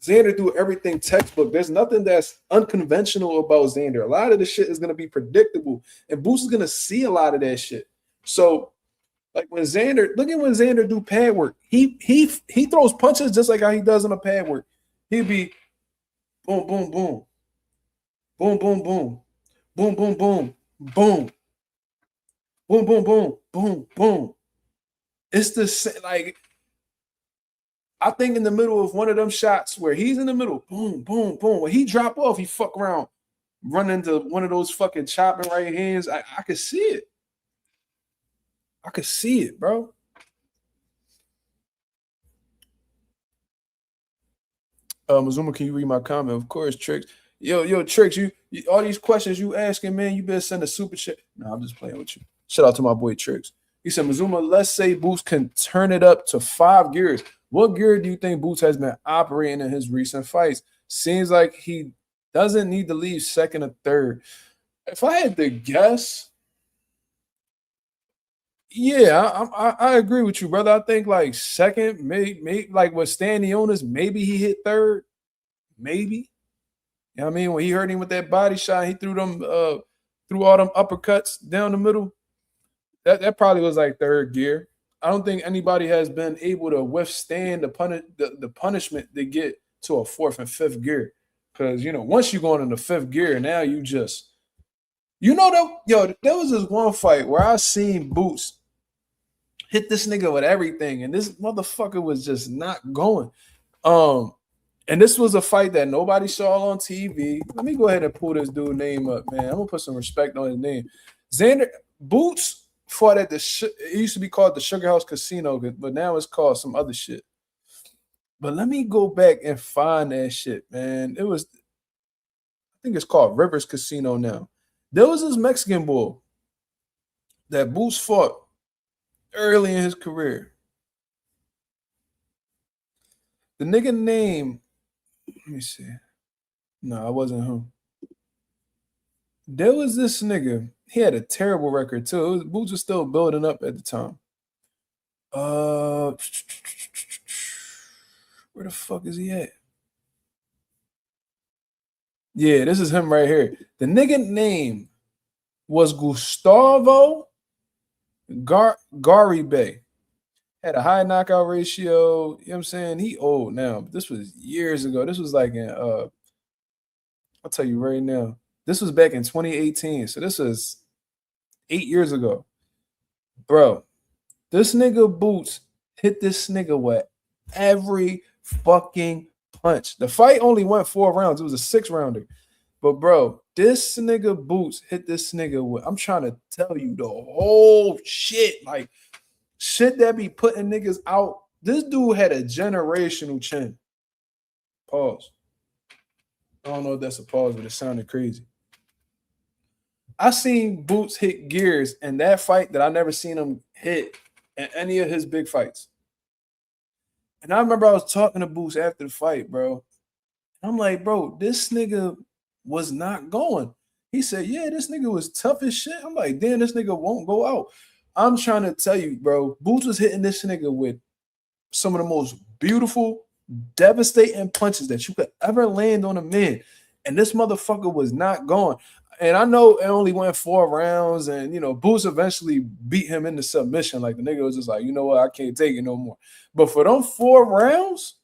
Xander do everything textbook. There's nothing that's unconventional about Xander. A lot of the shit is going to be predictable, and Boots is going to see a lot of that shit. So, like when Xander do pad work, he throws punches just like how he does on a pad work. He'd be boom, boom, boom, boom, boom, boom, boom, boom, boom, boom, boom, boom, boom, boom, boom. It's the same. Like I think in the middle of one of them shots where he's in the middle, boom, boom, boom. When he drop off, he fuck around, run into one of those fucking chopping right hands. I could see it. I could see it, bro. Mazuma, can you read my comment? Of course, Tricks. Yo, Tricks, you all these questions you asking, man, you better send a super chat. No, I'm just playing with you. Shout out to my boy Tricks. He said, Mazuma, let's say Boots can turn it up to 5 gears. What gear do you think Boots has been operating in his recent fights? Seems like he doesn't need to leave second or third. If I had to guess, yeah, I agree with you, brother. I think like second, maybe like with Stanionis, maybe he hit third, maybe. You know what I mean? When he hurt him with that body shot, he threw all them uppercuts down the middle. That probably was like third gear. I don't think anybody has been able to withstand the punishment they get to a fourth and fifth gear. Because once you go into the fifth gear, now you just there was this one fight where I seen Boots hit this nigga with everything, and this motherfucker was just not going. And this was a fight that nobody saw on TV. Let me go ahead and pull this dude name up, man. I'm gonna put some respect on his name. Xander Boots fought at it used to be called the Sugar House Casino, but now it's called some other shit. But let me go back and find that shit, man. I think it's called Rivers Casino now. There was this Mexican boy that Boots fought early in his career. The nigga name, let me see. No, it wasn't him. There was this nigga. He had a terrible record too. Boots was still building up at the time. Where the fuck is he at? Yeah, this is him right here. The nigga name was Gustavo Garibay had a high knockout ratio. You know what I'm saying? He old now, but this was years ago. This was like in I'll tell you right now. This was back in 2018. So this was 8 years ago. Bro, this nigga Boots hit this nigga with every fucking punch. The fight only went 4 rounds. It was a 6-rounder. But bro, this nigga Boots hit this nigga with, I'm trying to tell you the whole shit. Like shit that be putting niggas out. This dude had a generational chin. Pause. I don't know if that's a pause, but it sounded crazy. I seen Boots hit gears in that fight that I never seen him hit in any of his big fights. And I remember I was talking to Boots after the fight, bro. I'm like, bro, this nigga was not going. He said, yeah, this nigga was tough as shit. I'm like, damn, this nigga won't go out. I'm trying to tell you, bro, Boots was hitting this nigga with some of the most beautiful, devastating punches that you could ever land on a man. And this motherfucker was not going. And I know it only went 4 rounds, and Boots eventually beat him into submission. Like the nigga was just like, you know what, I can't take it no more. But for them 4 rounds,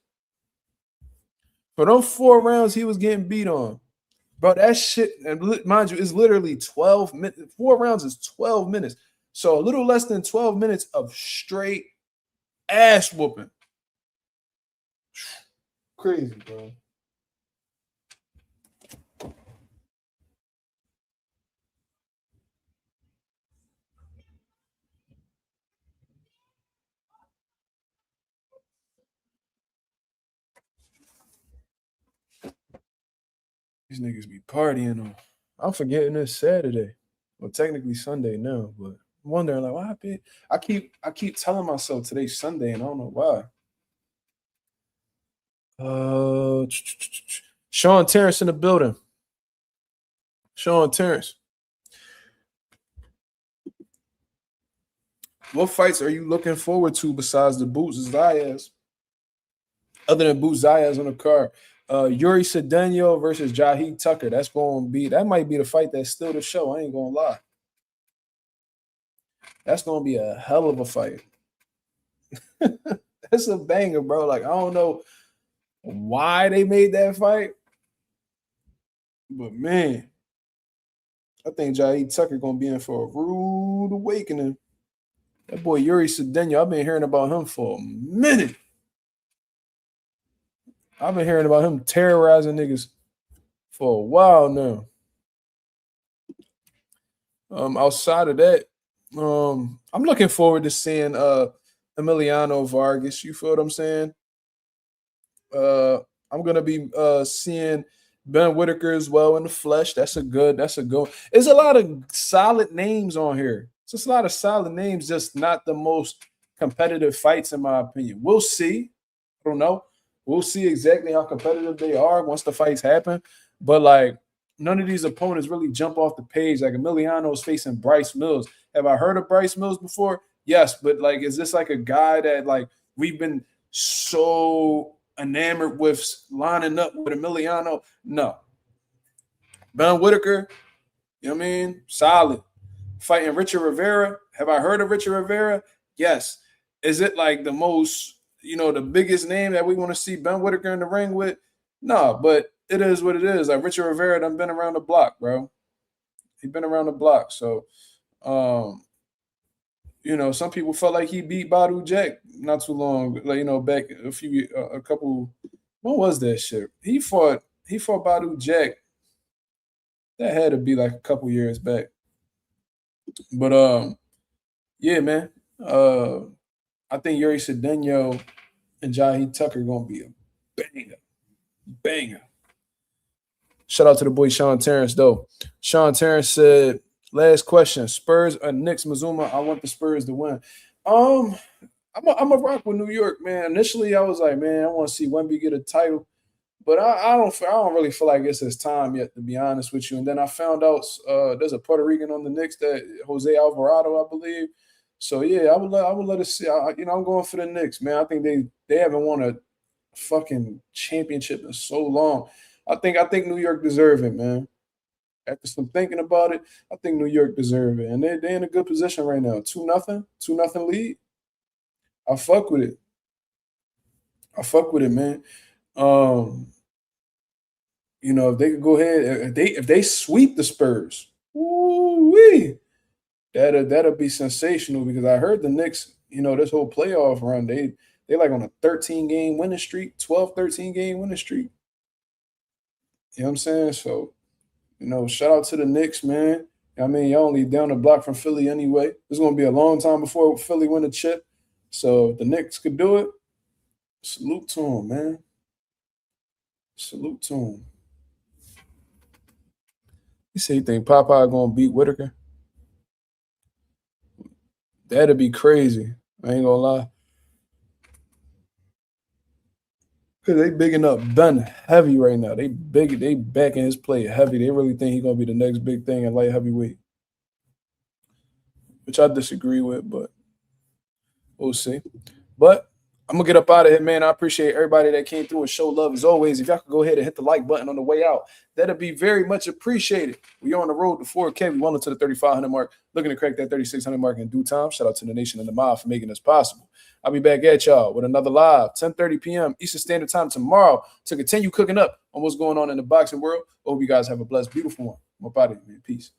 he was getting beat on. Bro, that shit, and mind you, it's literally 12 minutes. 4 rounds is 12 minutes. So a little less than 12 minutes of straight ass whooping. Crazy, bro. These niggas be partying on. I'm forgetting it's Saturday. Well, technically Sunday now, but I'm wondering like why I keep telling myself today's Sunday and I don't know why. Sean Terrence in the building. Sean Terrence. What fights are you looking forward to besides the Boots Zayas? Other than Boots Zayas on the card. Yuri Cedeno versus Jaheed Tucker. That might be the fight that's still the show. I ain't gonna lie. That's gonna be a hell of a fight. That's a banger, bro. Like, I don't know why they made that fight, but man, I think Jaheed Tucker gonna be in for a rude awakening. That boy Yuri Cedeno, I've been hearing about him for a minute. I've been hearing about him terrorizing niggas for a while now. Outside of that, I'm looking forward to seeing Emiliano Vargas. You feel what I'm saying? I'm gonna be seeing Ben Whitaker as well in the flesh. That's a good. There's a lot of solid names on here. It's just a lot of solid names, just not the most competitive fights, in my opinion. We'll see. I don't know. We'll see exactly how competitive they are once the fights happen. But like, none of these opponents really jump off the page. Like Emiliano is facing Bryce Mills. Have I heard of Bryce Mills before? Yes, but like, is this like a guy that like we've been so enamored with lining up with Emiliano? No. Ben Whitaker, you know what I mean? Solid. Fighting Richard Rivera. Have I heard of Richard Rivera? Yes. Is it like the most, the biggest name that we want to see Ben Whitaker in the ring with? No, but it is what it is. Like Richard Rivera done been around the block, bro. He been around the block. So, some people felt like he beat Badu Jack not too long, like, back a couple. When was that shit? He fought Badu Jack. That had to be like a couple years back. But yeah, man. I think Yuri Cedeno and Jaheed Tucker gonna be a banger. Shout out to the boy Sean Terrence though. Sean Terrence said, "Last question: Spurs or Knicks? Mazuma, I want the Spurs to win." I'm a rock with New York, man. Initially, I was like, man, I want to see Wemby get a title, but I don't really feel like it's his time yet, to be honest with you. And then I found out there's a Puerto Rican on the Knicks, that Jose Alvarado, I believe. So yeah, I would let us see. I'm going for the Knicks, man. I think they haven't won a fucking championship in so long. I think New York deserve it, man. After some thinking about it, I think New York deserve it. And they're in a good position right now. 2-0, 2-0 lead. I fuck with it. I fuck with it, man. You know, if they could go ahead, if they sweep the Spurs, woo-wee, that'll be sensational because I heard the Knicks, you know, this whole playoff run, they like on a 13-game winning streak, 12, 13-game winning streak. You know what I'm saying? So, you know, shout out to the Knicks, man. I mean, y'all only down the block from Philly anyway. It's going to be a long time before Philly win a chip. So if the Knicks could do it, salute to them, man. Salute to them. You say you think Popeye going to beat Whitaker? That'd be crazy. I ain't going to lie. Because they bigging up Benn heavy right now. They backing his play heavy. They really think he's going to be the next big thing in light heavyweight. Which I disagree with, but we'll see. But I'm going to get up out of here, man. I appreciate everybody that came through and show love as always. If y'all could go ahead and hit the like button on the way out, that'd be very much appreciated. We're on the road to 4K. We went to the 3,500 mark, looking to crack that 3,600 mark in due time. Shout out to the nation and the mob for making this possible. I'll be back at y'all with another live, 10:30 p.m. Eastern Standard Time tomorrow to continue cooking up on what's going on in the boxing world. Hope you guys have a blessed, beautiful one. I'm up out of here, man. Peace.